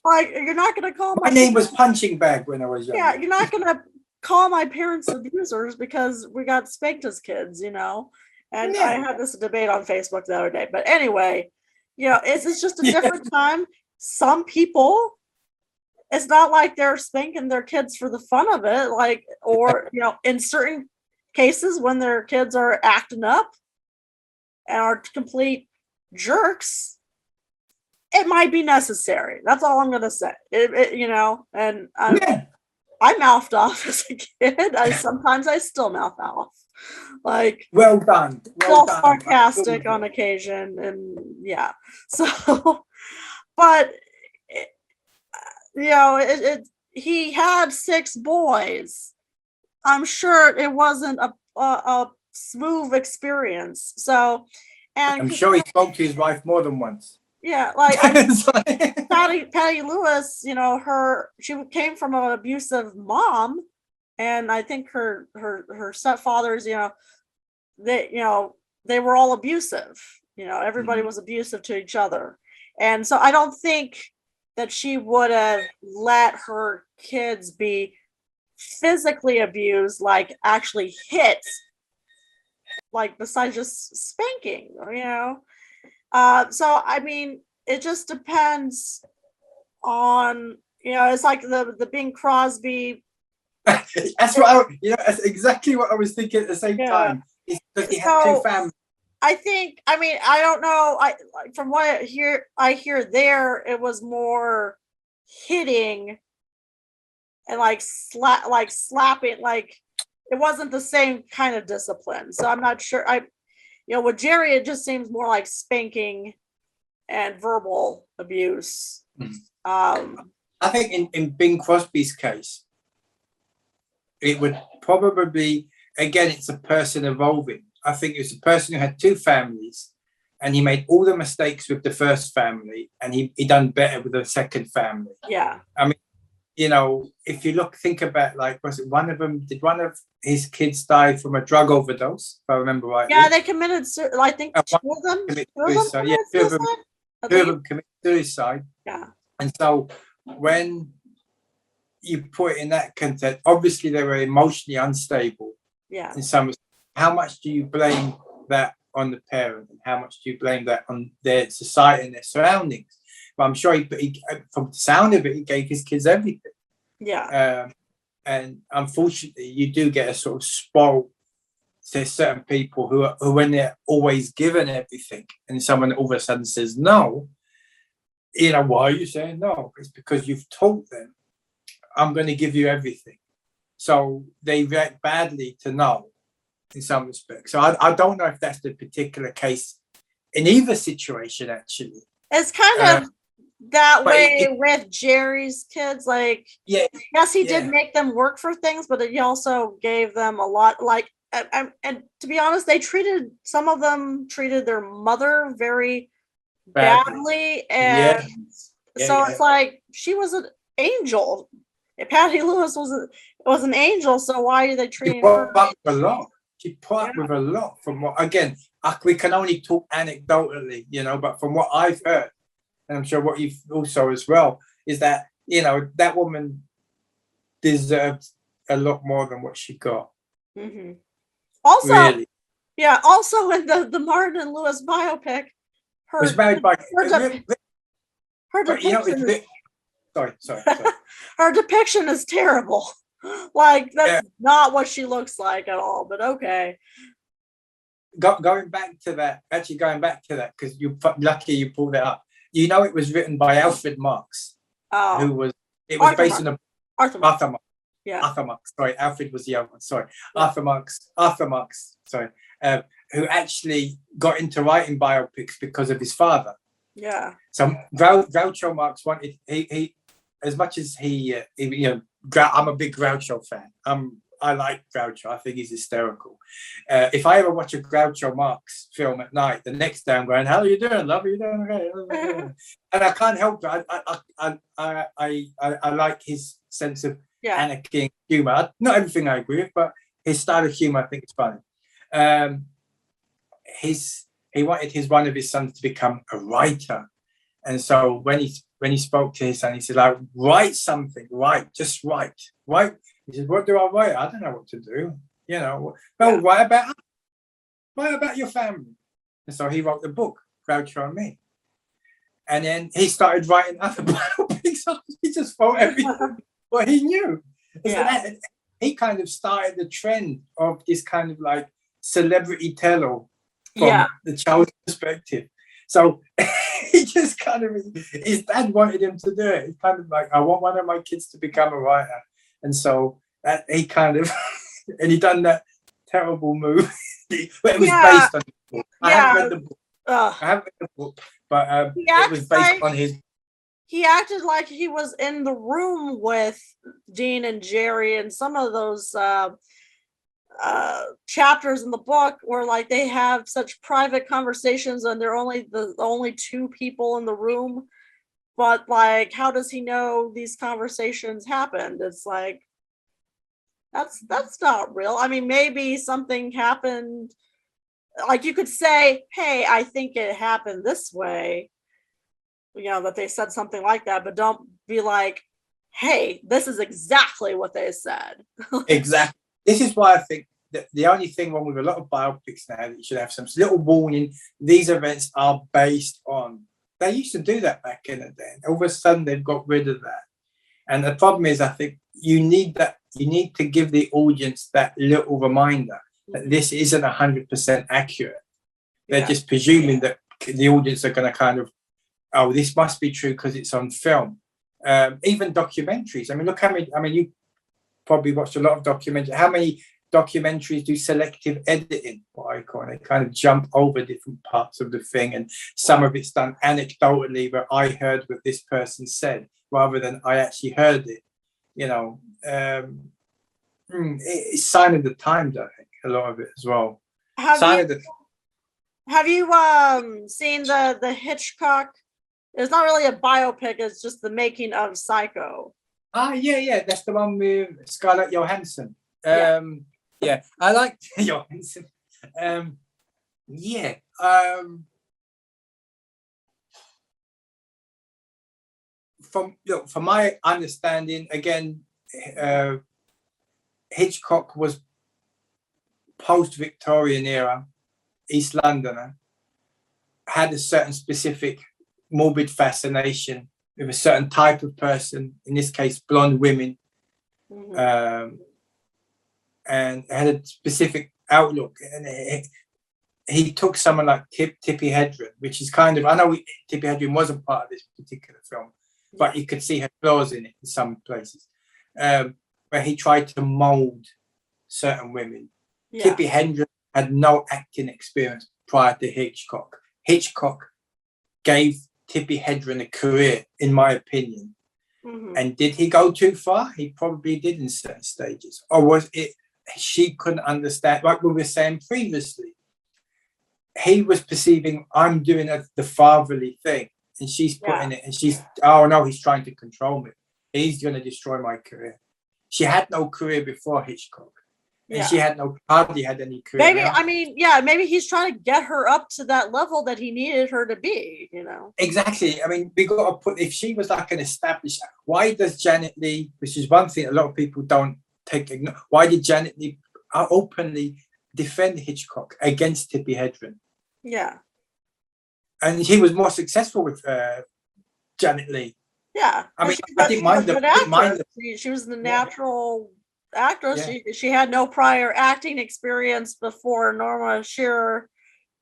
A: like you're not going to call
B: my name was Punching Bag when I was young.
A: Yeah, you're not going to call my parents abusers because we got spanked as kids, you know? And I had this debate on Facebook the other day. But anyway, you know, it's just a different time. Some people, it's not like they're spanking their kids for the fun of it, like, or, you know, in certain cases when their kids are acting up and are complete jerks, it might be necessary. That's all I'm going to say. You know, and I mouthed off as a kid. Sometimes I still mouth off. Like,
B: well done. Well done.
A: Sarcastic on occasion, and yeah. So, but he had 6 boys. I'm sure it wasn't a smooth experience. So, and
B: I'm sure he spoke to his wife more than once.
A: Yeah, like Patty Lewis, she came from an abusive mom, and I think her stepfathers, they were all abusive. Everybody was abusive to each other, and so I don't think that she would have let her kids be physically abused, like actually hit, like besides just spanking, So I mean, it just depends on, it's like the Bing Crosby.
B: That's what that's exactly what I was thinking at the same time. It's because he had 2 families.
A: I don't know. From what I hear there, it was more hitting and like slapping, like it wasn't the same kind of discipline. So I'm not sure. With Jerry, it just seems more like spanking and verbal abuse.
B: I think in Bing Crosby's case, it would probably be, again, it's a person evolving. I think it's a person who had 2 families, and he made all the mistakes with the first family, and he done better with the second family.
A: Yeah.
B: I mean, if you think about, like, did one of his kids die from a drug overdose, if I remember right?
A: Yeah, they committed, I think 2 of them committed suicide.
B: Yeah, 2 of them committed suicide.
A: Yeah.
B: And so when you put it in that context, obviously they were emotionally unstable.
A: Yeah.
B: In some, how much do you blame that on the parent, and how much do you blame that on their society and their surroundings? But I'm sure he from the sound of it, he gave his kids everything.
A: Yeah.
B: And unfortunately, you do get a sort of spoiled. There's certain people who when they're always given everything, and someone all of a sudden says no, why are you saying no? It's because you've told them, I'm going to give you everything. So they react badly to no in some respects. So I don't know if that's the particular case in either situation, actually.
A: It's kind of that way with Jerry's kids. Like, yes, he did make them work for things, but he also gave them a lot. Like, and to be honest, some of them treated their mother very badly. And so it's like, she was an angel. Patty Lewis was an angel, so why do they treat her?
B: A lot. She put up with a lot. From what, again, we can only talk anecdotally, but from what I've heard, and I'm sure what you've also as well, is that that woman deserved a lot more than what she got.
A: Mm-hmm. Also,
B: really.
A: Also in the Martin and Lewis biopic,
B: was married by
A: her depiction.
B: Sorry.
A: Her depiction is terrible. Like, that's not what she looks like at all, but okay.
B: Going back to that, because you're lucky you pulled it up. It was written by Alfred Marks, who was based on Arthur Marks. Yeah. Arthur Marks. Sorry, Alfred was the other one. Sorry. Yeah. Arthur Marks. Sorry. Who actually got into writing biopics because of his father.
A: Yeah.
B: So Groucho Marx wanted he as much as I'm a big Groucho fan. I like Groucho. I think he's hysterical. If I ever watch a Groucho Marx film at night, the next day I'm going, "How are you doing, love? Are you doing okay?" And I can't help it. I like his sense of anarchy and humor. Not everything I agree with, but his style of humor I think is funny. He wanted one of his sons to become a writer, and so when he spoke to his son, he said, "Like, write something, just write." He said, "What do I write? I don't know what to do. Write about your family." And so he wrote the book, Groucho and Me. And then he started writing other biopics. He just wrote everything what he knew. Yeah. He kind of started the trend of this kind of like celebrity tell-all from the child's perspective. So he just kind of, his dad wanted him to do it. It's kind of like, I want one of my kids to become a writer. And so he kind of, and he done that terrible movie. But it was based on the book. I haven't read the book. I haven't read the book, but it was based on his.
A: He acted like he was in the room with Dean and Jerry, and some of those chapters in the book where like they have such private conversations and they're only the only two people in the room. But like, how does he know these conversations happened? It's like, that's not real. I mean, maybe something happened. Like you could say, hey, I think it happened this way, that they said something like that, but don't be like, hey, this is exactly what they said.
B: Exactly. This is why I think that the only thing wrong with a lot of biopics now, that you should have some little warning. These events are based on. They used to do that back in the day. All of a sudden, they've got rid of that. And the problem is, I think you need that. You need to give the audience that little reminder that this isn't 100% accurate. They're just presuming that the audience are going to kind of, oh, this must be true because it's on film. Even documentaries. I mean, look how many. I mean, you probably watched a lot of documentaries. How many documentaries do selective editing, what I call it? They kind of jump over different parts of the thing, and some of it's done anecdotally, where I heard what this person said rather than I actually heard it. It's sign of the times, I think, a lot of it as well.
A: Have you seen the Hitchcock? It's not really a biopic, it's just the making of Psycho.
B: Yeah, that's the one with Scarlett Johansson. I like Johansson. From my understanding, again, Hitchcock was post-Victorian era, East Londoner, had a certain specific morbid fascination with a certain type of person, in this case, blonde women, and had a specific outlook. And he took someone like Tippi Hedren, which is kind of, I know Tippi Hedren wasn't part of this particular film, but you could see her flaws in it in some places, where he tried to mold certain women. Tippi Hedren had no acting experience prior to Hitchcock. Hitchcock gave Tippi Hedren a career, in my opinion. And did he go too far? He probably did in certain stages. Or was it she couldn't understand, like we were saying previously? He was perceiving, I'm doing the fatherly thing, and she's putting it, and she's, oh no, he's trying to control me. He's going to destroy my career. She had no career before Hitchcock. And she hardly had any career.
A: Maybe he's trying to get her up to that level that he needed her to be,
B: Exactly. I mean, we got to put, if she was like an established, why does Janet Leigh, which is one thing a lot of people don't why did Janet Leigh openly defend Hitchcock against Tippi Hedren?
A: Yeah.
B: And he was more successful with Janet Leigh.
A: Yeah.
B: I mean, I didn't mind the
A: She was the natural actress. She had no prior acting experience before Norma Shearer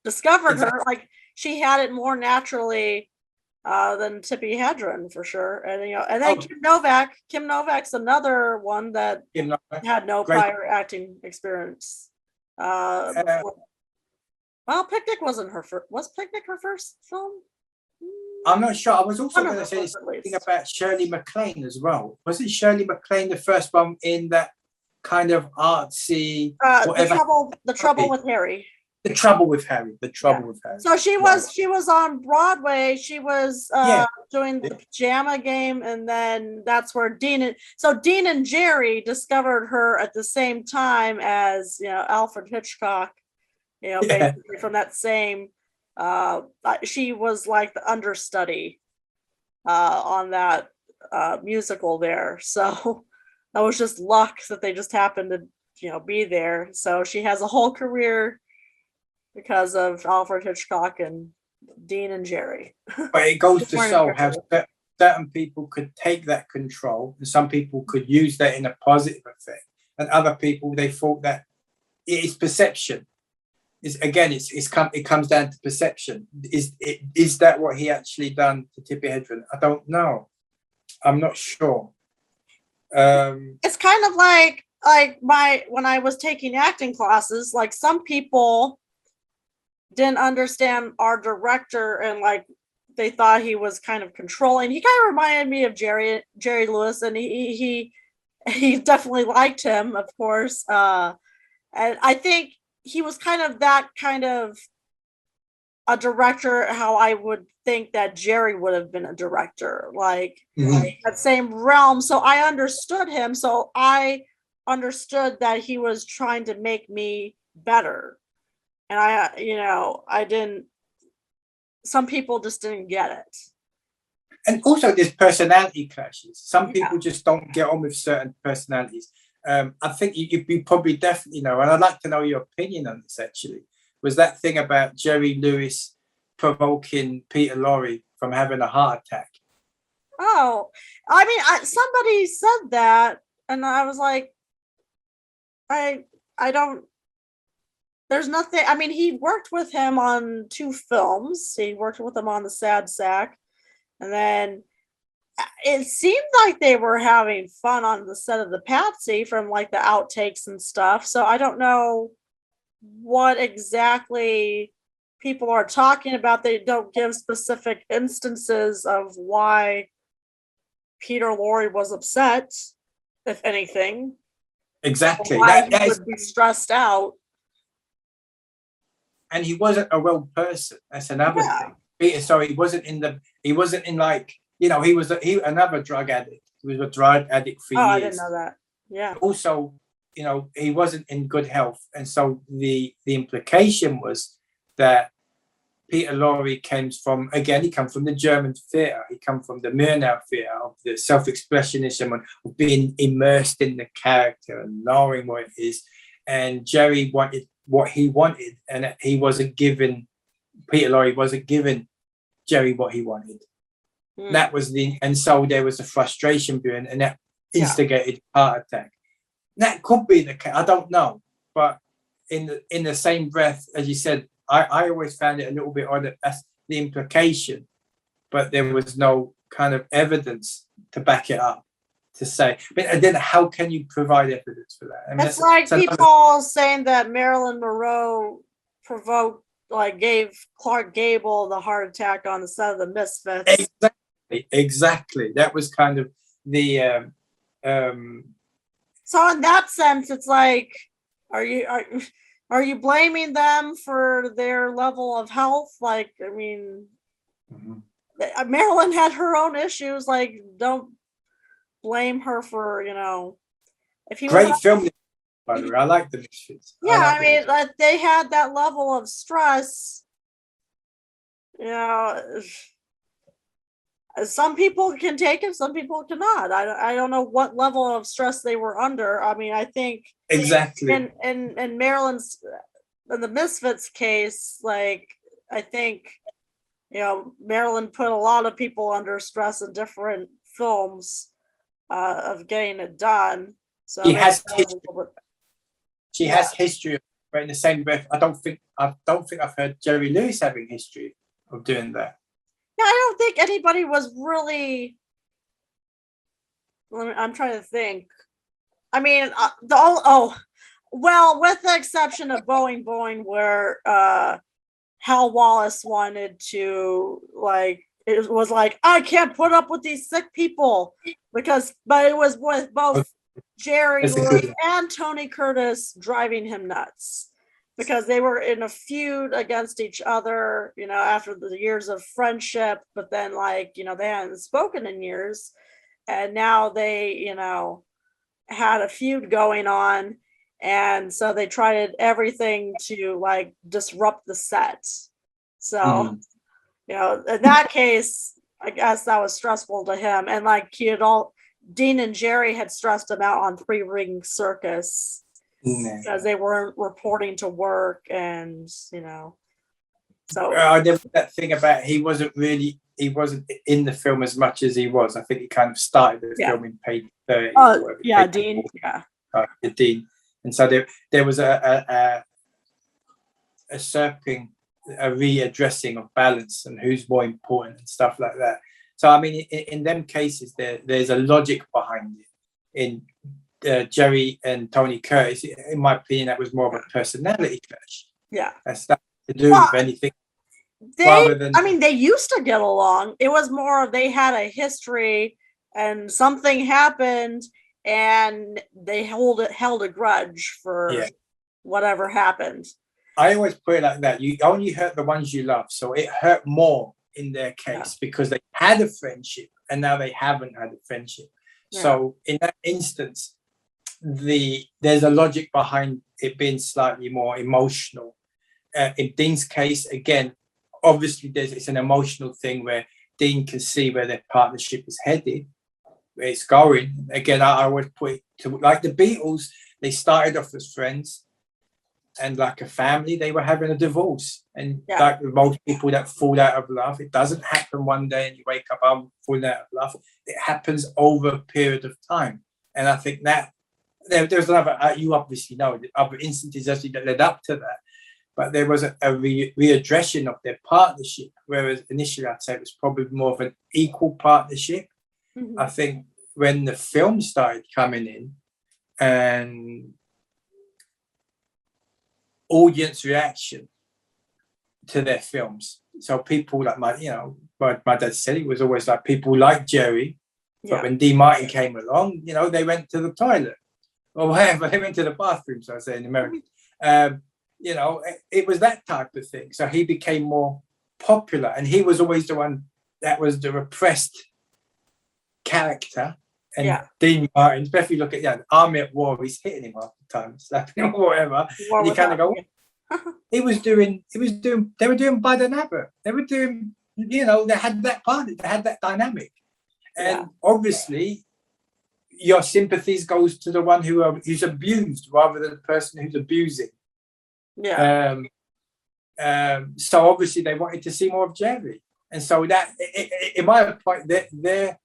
A: discovered her. Like, she had it more naturally than Tippi Hedren, for sure. And then Kim Novak's another one that had no prior acting experience. Well, Picnic wasn't her first. Was Picnic her first film?
B: I'm not sure. I was also going to say something about Shirley MacLaine as well. Wasn't Shirley MacLaine the first one in that kind of artsy
A: the Trouble with Harry?
B: The Trouble with Harry.
A: So she was on Broadway. She was doing the Pajama Game, and then that's where Dean and Jerry discovered her at the same time as Alfred Hitchcock. Basically from that same. She was like the understudy on that musical there. So that was just luck that they just happened to be there. So she has a whole career because of Alfred Hitchcock and Dean and Jerry.
B: But it goes to show how certain people could take that control, and some people could use that in a positive effect, and other people, they thought that it is perception. It comes down to perception. Is that what he actually done to Tippi Hedren? I don't know. I'm not sure.
A: It's kind of like when I was taking acting classes, like some people didn't understand our director and like they thought he was kind of controlling. He kind of reminded me of Jerry Lewis, and he definitely liked him, of course. And I think he was kind of that kind of a director how I would think that Jerry would have been a director, like that same realm. So I understood him. So I understood that he was trying to make me better. And I didn't, some people just didn't get it.
B: And also there's personality clashes. Some people just don't get on with certain personalities. I think you probably definitely know, and I'd like to know your opinion on this actually, was that thing about Jerry Lewis provoking Peter Lorre from having a heart attack.
A: Oh, I mean, somebody said that, and I was like, I don't, there's nothing. I mean, he worked with him on 2 films. He worked with him on The Sad Sack. And then it seemed like they were having fun on the set of The Patsy from like the outtakes and stuff. So I don't know what exactly people are talking about. They don't give specific instances of why Peter Lorre was upset, if anything.
B: Exactly.
A: Why he would be stressed out.
B: And he wasn't a well person. That's another thing. Peter, he wasn't in like, he was another drug addict. He was a drug addict for years.
A: I didn't know that. Yeah.
B: Also, he wasn't in good health. And so the implication was that Peter Lorre he comes from the German theatre. He comes from the Murnau theatre of the self-expressionism and of being immersed in the character and knowing what it is. And Jerry wanted what he wanted, and Peter Lorre wasn't giving Jerry what he wanted. That was and so there was a frustration brewing, and that instigated heart attack. That could be the case. I don't know, but in the same breath, as you said, I always found it a little bit odd that that's the implication, but there was no kind of evidence to back it up to say. But then, how can you provide evidence for that? I mean,
A: it's like people saying that Marilyn Monroe gave Clark Gable the heart attack on the set of The Misfits.
B: Exactly. That was kind of the.
A: So in that sense, it's like, are you blaming them for their level of health? Like, I mean, Marilyn had her own issues. Like, don't blame her for if he
B: great film. By the way, I like The Misfits.
A: Yeah, I mean, like they had that level of stress. Some people can take it, some people cannot. I don't know what level of stress they were under. I mean, I think
B: exactly
A: in Marilyn's in the Misfits case, like I think Marilyn put a lot of people under stress in different films of getting it done. So
B: she has history, but in the same breath, I don't think I've heard Jerry Lewis having history of doing that.
A: Yeah, I don't think anybody was really. I'm trying to think. I mean, with the exception of Boeing, where Hal Wallace wanted to it was like, I can't put up with these sick people but it was with both Jerry Lewis and Tony Curtis driving him nuts because they were in a feud against each other, after the years of friendship, but then they hadn't spoken in years, and now they, had a feud going on, and so they tried everything to disrupt the set. So, in that case, I guess that was stressful to him, and Dean and Jerry had stressed him out on Three Ring Circus because they weren't reporting to work, and so
B: I never that thing about he wasn't in the film as much as he was. I think he kind of started the film in page 30.
A: Dean,
B: Dean, and so there was a usurping, a readdressing of balance and who's more important and stuff like that. So I mean, in them cases, there's a logic behind it. in Jerry and Tony Curtis. In my opinion, that was more of a personality clash.
A: Yeah.
B: That's nothing to do with anything.
A: They used to get along. It was more they had a history and something happened and they held a grudge for whatever happened.
B: I always put it like that. You only hurt the ones you love. So it hurt more in their case because they had a friendship and now they haven't had a friendship. Yeah. So in that instance, there's a logic behind it being slightly more emotional. In Dean's case, again, obviously it's an emotional thing where Dean can see where their partnership is headed, where it's going. Again, I always put it to, like the Beatles, they started off as friends and like a family, they were having a divorce. And like most people that fall out of love, it doesn't happen one day and you wake up, I'm falling out of love. It happens over a period of time. And I think that there's another, you obviously know, other instances that led up to that. But there was a readdressing of their partnership, whereas initially I'd say it was probably more of an equal partnership. Mm-hmm. I think when the film started coming in and audience reaction to their films, so people like my dad said, it was always like people like Jerry, but when Dean Martin came along, they went to the toilet or whatever, they went to the bathroom, so I say in America. It was that type of thing. So he became more popular, and he was always the one that was the repressed character. And Dean Martin, especially look at Army at War, he's hitting him half the time, slapping him or whatever. And you kind of go, they were doing Bud and Abbott. They were doing, they had that party, they had that dynamic. And obviously your sympathies goes to the one who's abused rather than the person who's abusing. So obviously they wanted to see more of Jerry, and so that, in my point, their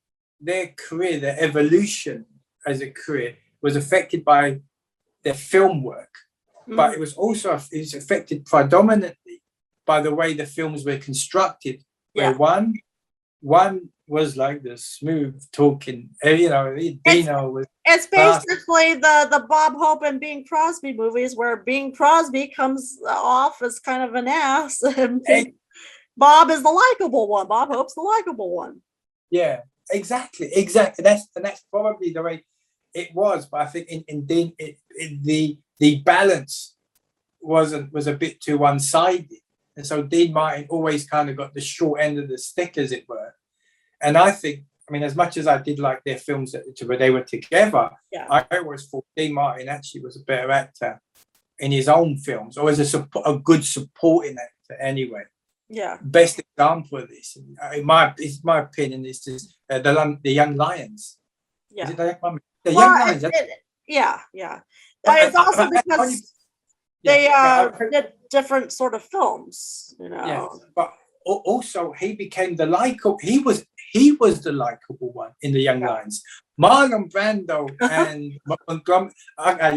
B: career, their evolution as a career was affected by their film work, but it was also affected predominantly by the way the films were constructed. Where one was like the smooth talking, Dino was.
A: It's basically the Bob Hope and Bing Crosby movies, where Bing Crosby comes off as kind of an ass, and Bob is the likable one. Bob Hope's the likable one.
B: Yeah, exactly. That's probably the way it was. But I think in Dean, the balance was a bit too one-sided, and so Dean Martin always kind of got the short end of the stick, as it were. And I think, as much as I did like their films where they were together, I always thought Dean Martin actually was a better actor in his own films, or as a good supporting actor anyway.
A: Yeah.
B: Best example of this, in my opinion, is just the Young Lions.
A: Yeah.
B: Is it the Young Lions?
A: It's also because they did different sort of films,
B: Yeah, but also he became the likable. He was the likable one in the Young Lions. Marlon Brando and Montgomery.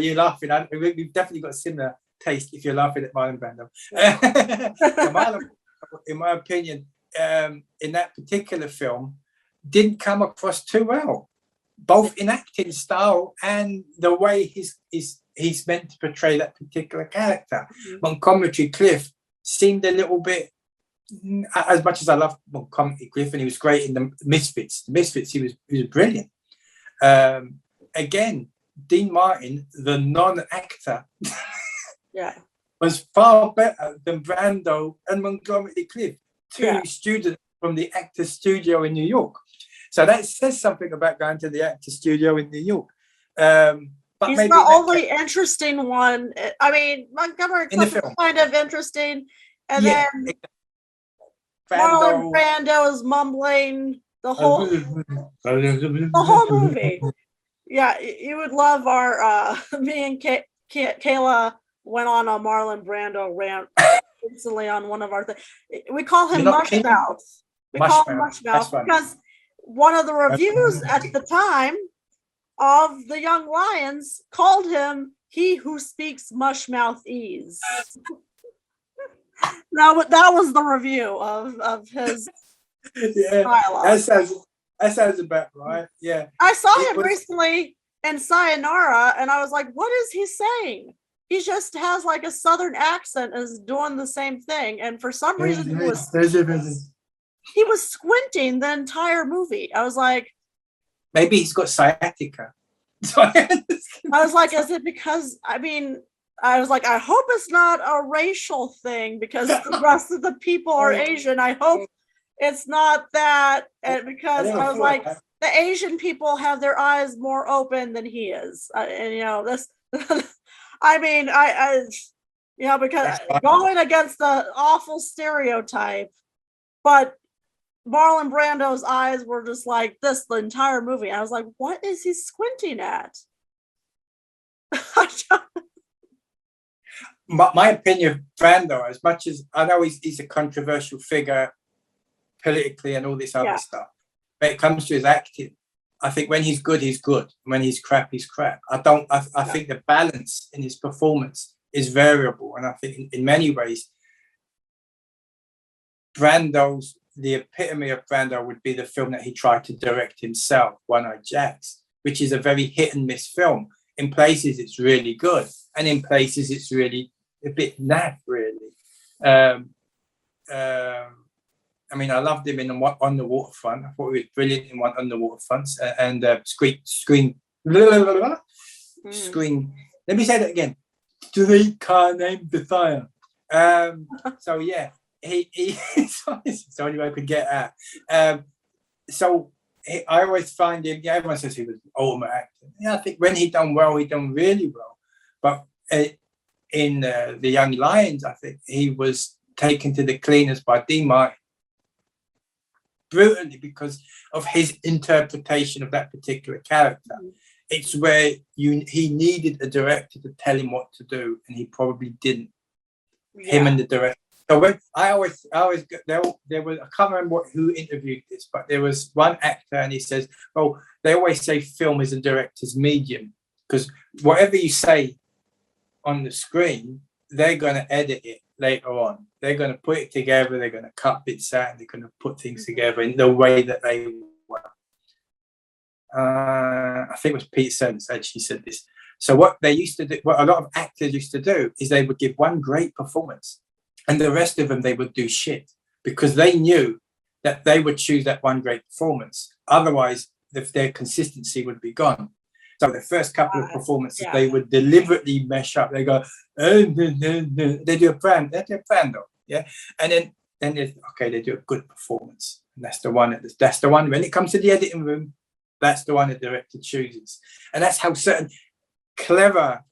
B: You're laughing. We've definitely got a similar taste if you're laughing at Marlon Brando. Marlon, in my opinion, in that particular film, didn't come across too well, both in acting style and the way he's meant to portray that particular character. Mm-hmm. Montgomery Clift seemed a little bit. As much as I love Montgomery Clift, and he was great in the Misfits. He was brilliant. Again, Dean Martin, the non-actor, was far better than Brando and Montgomery Clift, two students from the Actors Studio in New York. So that says something about going to the Actors Studio in New York. But
A: he's the only interesting one. Montgomery Clift is kind of interesting, and then. Marlon Brando is mumbling the whole movie. Yeah, you would love our me and Kayla went on a Marlon Brando rant recently on one of our things. We call him Mushmouth. We call him Mushmouth because one of the reviews at the time of the Young Lions called him "He Who Speaks Mushmouthese." That was the review of his dialogue.
B: That sounds about right. Yeah.
A: I saw him recently and Sayonara, and I was like, what is he saying? He just has like a southern accent, is doing the same thing, and for some reason he was squinting the entire movie. I was like,
B: maybe he's got sciatica.
A: I was like, is it because, I was like, I hope it's not a racial thing because the rest of the people are Asian. I hope it's not that. And because I was like, the Asian people have their eyes more open than he is. And, you know, this, because going against the awful stereotype, but Marlon Brando's eyes were just like this the entire movie. I was like, what is he squinting at?
B: My opinion of Brando, as much as I know he's a controversial figure politically and all this other stuff, when it comes to his acting, I think when he's good, he's good. When he's crap, he's crap. I think the balance in his performance is variable. And I think in many ways, the epitome of Brando would be the film that he tried to direct himself, One-Eyed Jacks, which is a very hit and miss film. In places, it's really good. And in places, it's really a bit naff, really. I loved him in On the Waterfront. I thought he was brilliant in On the Waterfront. And Screen. Let me say that again. Streetcar Named Desire. So yeah, it's the only way I could get at. I always find him. Yeah, everyone says he was an ultimate actor. Yeah, I think when he done well, he done really well. But in The Young Lions, I think he was taken to the cleaners by D. Martin brutally because of his interpretation of that particular character. It's where he needed a director to tell him what to do, and he probably didn't. Him and the director. So when I always there was, I can't remember who interviewed this, but there was one actor, and he says, "Oh, they always say film is a director's medium because whatever you say on the screen, they're going to edit it later on. They're going to put it together. They're going to cut bits out. And they're going to put things together in the way that they want." I think it was Pete Sellers actually said this. So what they used to do, what a lot of actors used to do, is they would give one great performance, and the rest of them they would do shit because they knew that they would choose that one great performance. Otherwise, their consistency would be gone. So the first couple of performances, they would deliberately mesh up. They go, they do a Brando, yeah, and then they do a good performance, and that's the one. That's the one. When it comes to the editing room, that's the one the director chooses, and that's how certain clever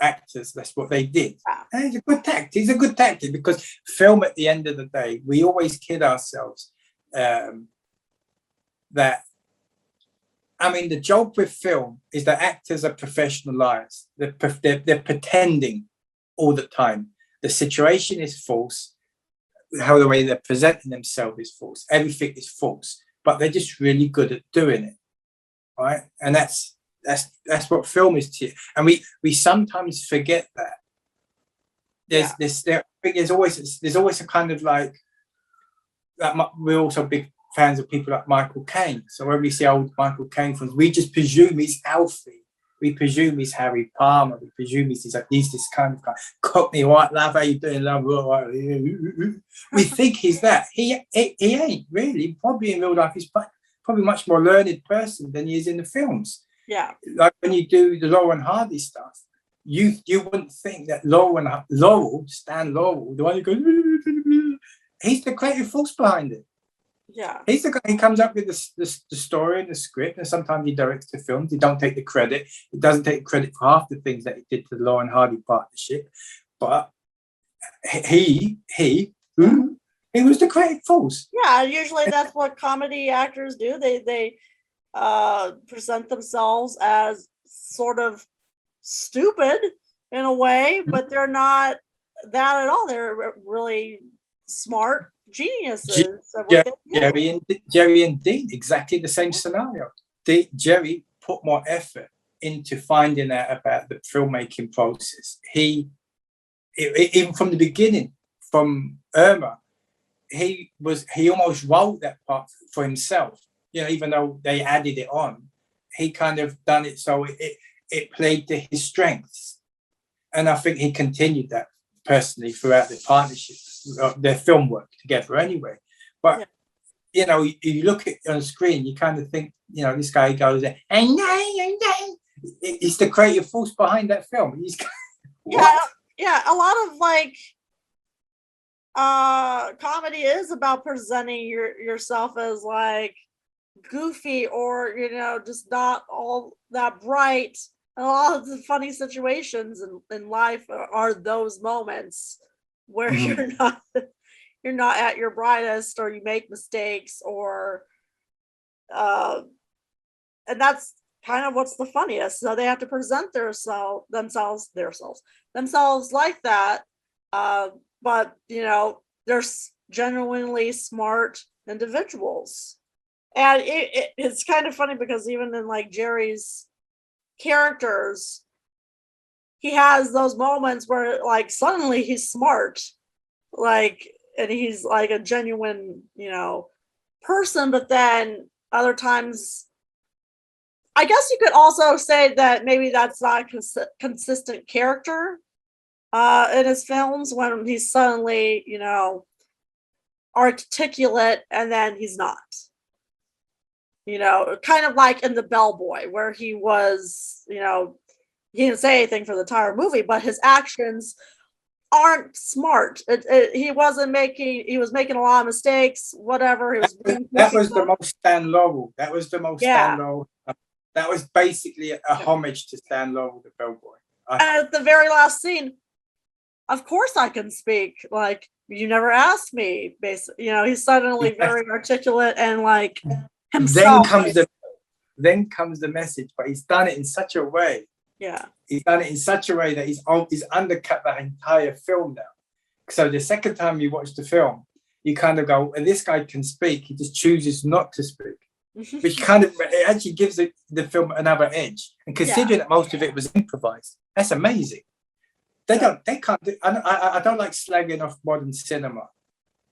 B: actors. That's what they did. And it's a good tactic. It's a good tactic because film, at the end of the day, we always kid ourselves that. The joke with film is that actors are professional liars. They're pretending all the time. The situation is false. How the way they're presenting themselves is false. Everything is false, but they're just really good at doing it, right? And that's what film is to you. And we sometimes forget that. There's always a kind of like that. We're also big fans of people like Michael Caine. So when we see old Michael Caine films, we just presume he's Alfie. We presume he's Harry Palmer. We presume he's this kind of guy. Cockney white love, how you doing, love? We think he's that. He ain't really. Probably in real life, he's probably much more learned person than he is in the films.
A: Yeah.
B: Like when you do the Laurel and Hardy stuff, you wouldn't think that Stan Laurel, the one who goes, he's the creative force behind it.
A: Yeah,
B: he's the guy. He comes up with the story and the script, and sometimes he directs the films. He don't take the credit. He doesn't take credit for half the things that he did to the Laurel and Hardy partnership, but he was the creative force.
A: Yeah, usually that's what comedy actors do. They present themselves as sort of stupid in a way, but they're not that at all. They're really smart geniuses.
B: Jerry and Dean, exactly the same scenario. Jerry put more effort into finding out about the filmmaking process. He even from the beginning, from Irma, he almost wrote that part for himself. Even though they added it on, he kind of done it so it played to his strengths. And I think he continued that personally throughout the partnership, their film work together anyway. But, you know, you look at it on screen, you kind of think, you know, this guy goes, and it's the creative force behind that film. He's
A: a lot of like comedy is about presenting yourself as like goofy or, you know, just not all that bright. And a lot of the funny situations in life are those moments where you're not at your brightest, or you make mistakes, or and that's kind of what's the funniest. So they have to present themselves like that. But you know, they're genuinely smart individuals. And it's kind of funny because even in like Jerry's characters, he has those moments where like suddenly he's smart, like, and he's like a genuine, you know, person. But then other times, I guess you could also say that maybe that's not a consistent character in his films, when he's suddenly, you know, articulate and then he's not. You know, kind of like in The Bellboy, where he was, you know, he didn't say anything for the entire movie, but his actions aren't smart. He was making a lot of mistakes, whatever.
B: That was the most Stan Laurel. That was the most Stan Laurel. That was basically a homage to Stan Laurel, The Bellboy.
A: And at the very last scene, of course I can speak. Like, you never asked me. Basically, you know, he's suddenly very articulate and like himself.
B: Then comes the message, but he's done it in such a way.
A: Yeah.
B: He's done it in such a way that he's undercut that entire film now. So the second time you watch the film, you kind of go, and this guy can speak. He just chooses not to speak, which kind of it actually gives the film another edge. And considering that most of it was improvised, that's amazing. They can't do, I don't like slagging off modern cinema,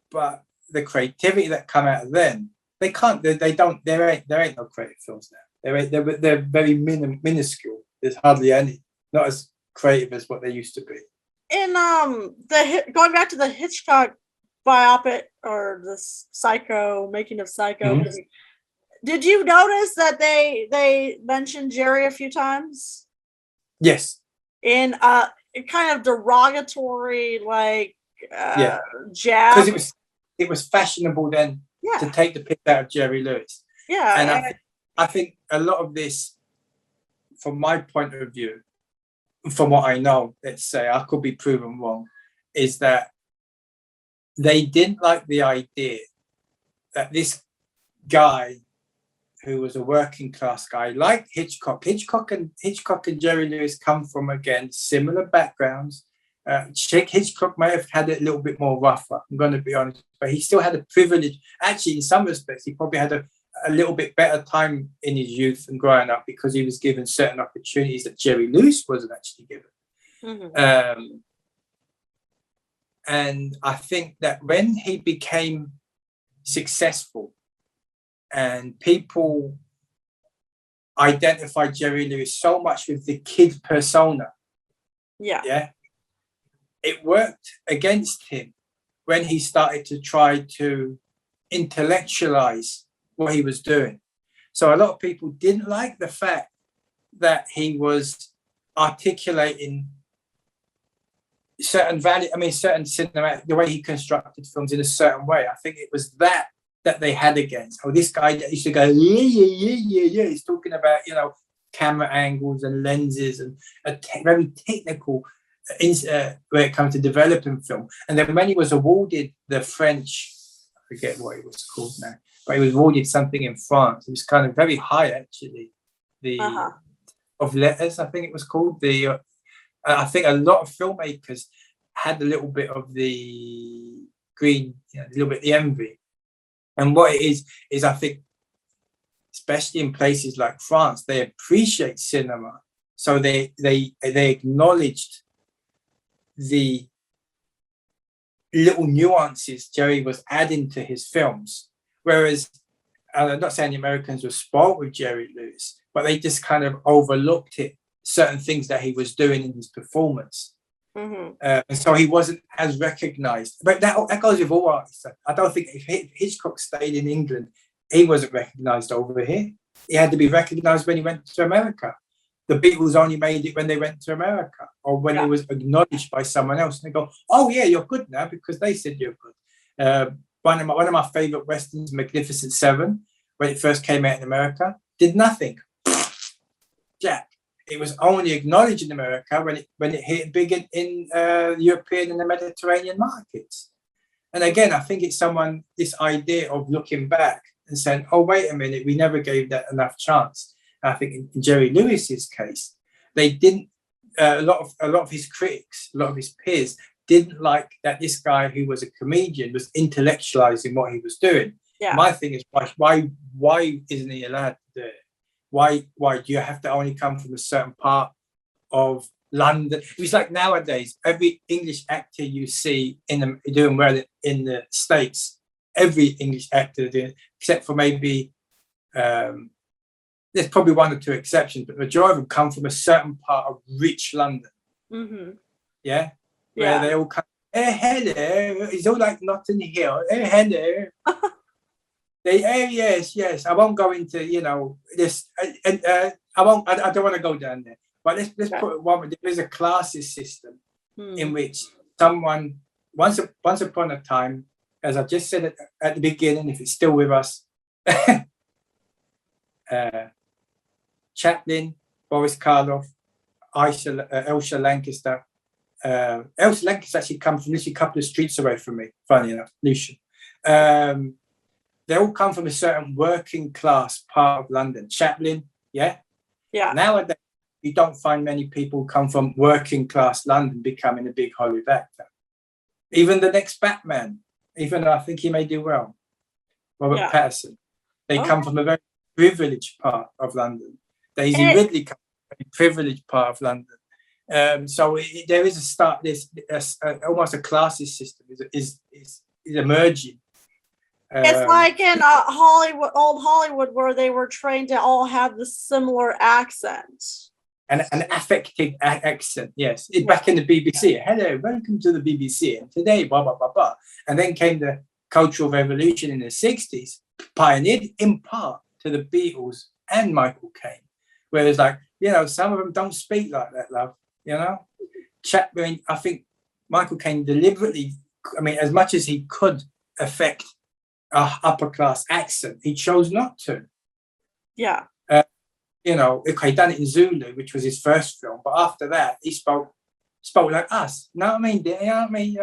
B: but the creativity that come out of them, there ain't no creative films now. They're very minuscule. There's hardly any, not as creative as what they used to be.
A: In going back to the Hitchcock biopic, or the Making of Psycho, did you notice that they mentioned Jerry a few times?
B: Yes.
A: In kind of derogatory, like jab,
B: because it was fashionable then to take the piss out of Jerry Lewis.
A: And
B: I think a lot of this, from my point of view, from what I know, let's say I could be proven wrong, is that they didn't like the idea that this guy, who was a working class guy, like Hitchcock and Jerry Lewis come from, again, similar backgrounds. Hitchcock may have had it a little bit more rougher, I'm going to be honest, but he still had a privilege. Actually, in some respects, he probably had a little bit better time in his youth and growing up, because he was given certain opportunities that Jerry Lewis wasn't actually given. And I think that when he became successful and people identified Jerry Lewis so much with the kid persona, it worked against him when he started to try to intellectualize what he was doing. So a lot of people didn't like the fact that he was articulating certain value, certain cinematic, the way he constructed films in a certain way. I think it was that they had against. Oh, this guy that used to go, he's talking about, camera angles and lenses and very technical where it comes to developing film. And then when he was awarded the French, I forget what it was called now, but he was awarded something in France. It was kind of very high, actually. Of letters, I think it was called. I think a lot of filmmakers had a little bit of the green, a little bit of the envy. And what it is I think, especially in places like France, they appreciate cinema. So they acknowledged the little nuances Jerry was adding to his films. Whereas, I'm not saying the Americans were spoiled with Jerry Lewis, but they just kind of overlooked it, certain things that he was doing in his performance. And so he wasn't as recognized. But that goes with all artists. I don't think if Hitchcock stayed in England, he wasn't recognized over here. He had to be recognized when he went to America. The Beatles only made it when they went to America, or when it was acknowledged by someone else. And they go, "Oh yeah, you're good now because they said you're good." One of my favorite westerns, Magnificent Seven, when it first came out in America, did nothing. Jack. It was only acknowledged in America when it hit big in European and the Mediterranean markets. And again, I think it's this idea of looking back and saying, "Oh, wait a minute, we never gave that enough chance." I think in Jerry Lewis's case, they didn't. A lot of his critics, a lot of his peers, didn't like that this guy who was a comedian was intellectualizing what he was doing. Yeah. My thing is, why isn't he allowed to do it? Why do you have to only come from a certain part of London? It's like nowadays, every English actor you see doing well in the States, every English actor doing, except for maybe there's probably one or two exceptions, but the majority of them come from a certain part of rich London. Yeah, where they all come. Hey, hello! It's all like Notting Hill. Hey, hello! Yes. I won't go into this, and I won't. I don't want to go down there. But let's put one. There is a classes system in which someone once upon a time, as I just said at the beginning, if it's still with us, Chaplin, Boris Karloff, Elsa Lancaster. Elsa Lancaster actually comes from literally a couple of streets away from me. Funny enough, Lucian. They all come from a certain working class part of London. Chaplin, yeah. Nowadays, you don't find many people come from working class London becoming a big Hollywood actor. Even the next Batman, even though I think he may do well, Robert Pattinson, they come from a very privileged part of London. Daisy Ridley comes from a very privileged part of London. So there is a start. This almost a classes system is emerging.
A: It's like in Hollywood, old Hollywood, where they were trained to all have the similar accent.
B: An affected accent, yes. Back in the BBC, hello, welcome to the BBC, and today, blah, blah, blah, blah. And then came the Cultural Revolution in the 60s, pioneered in part to the Beatles and Michael Caine. Whereas, some of them don't speak like that, love, Chaplin, I think Michael Caine deliberately, as much as he could affect upper class accent, he chose not to. He done it in Zulu, which was his first film, but after that he spoke like us. You know what I mean?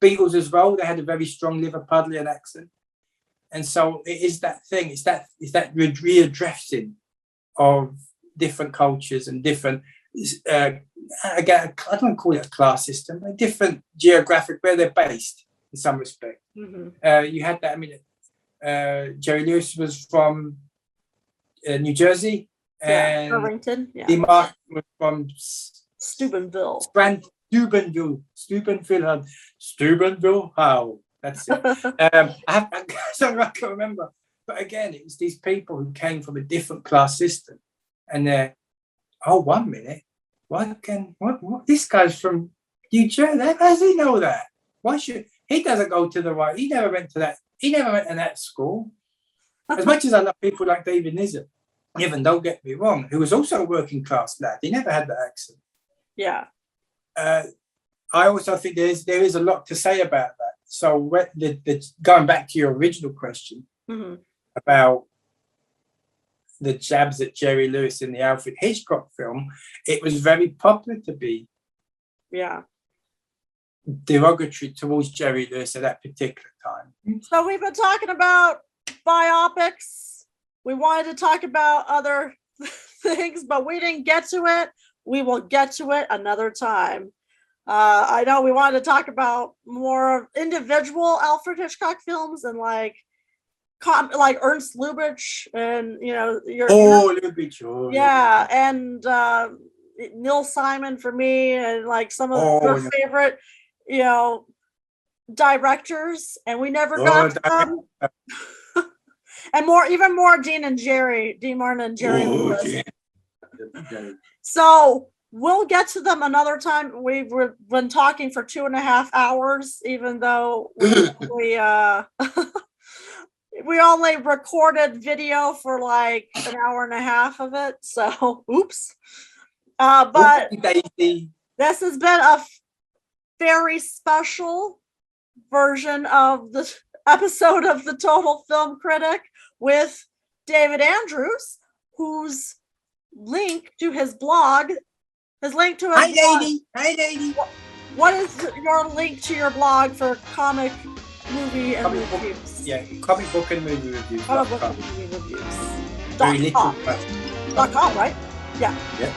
B: Beatles as well, they had a very strong Liverpudlian accent, and so it is that thing. It's that readdressing of different cultures and different. Again, I don't call it a class system, but different geographic where they're based. In some respect, you had that. Jerry Lewis was from New Jersey, and
A: Irvington.
B: Mark was from
A: Steubenville.
B: Steubenville. How? That's it. I can't remember. But again, it was these people who came from a different class system, and they're 1 minute. What? This guy's from New Jersey. How does he know that? Why should? He doesn't go to the right. He never went to that. He never went to that school. As much as I love people like David Niven, don't get me wrong, who was also a working class lad. He never had that accent.
A: Yeah.
B: I also think there is a lot to say about that. So going back to your original question about the jabs at Jerry Lewis in the Alfred Hitchcock film, it was very popular to be derogatory towards Jerry Lewis at that particular time.
A: So we've been talking about biopics. We wanted to talk about other things, but we didn't get to it. We will get to it another time. I know we wanted to talk about more individual Alfred Hitchcock films and like Ernst Lubitsch and Lubitsch. And Neil Simon for me, and like some of your favorite directors, and we never got to them. And even more Dean Martin and Jerry Lewis.
B: Yeah.
A: So we'll get to them another time. We've been talking for 2.5 hours, even though we only recorded video for like an hour and a half of it. So oops. But this has been a very special version of the episode of the Total Film Critic with David Andrews, whose link to his blog,
B: Hi, lady.
A: What is your link to your blog for comic movie and reviews?
B: Comic book and movie reviews.
A: Comic book and movie reviews.
B: Very little.
A: .com, right? Yeah.
B: Yeah.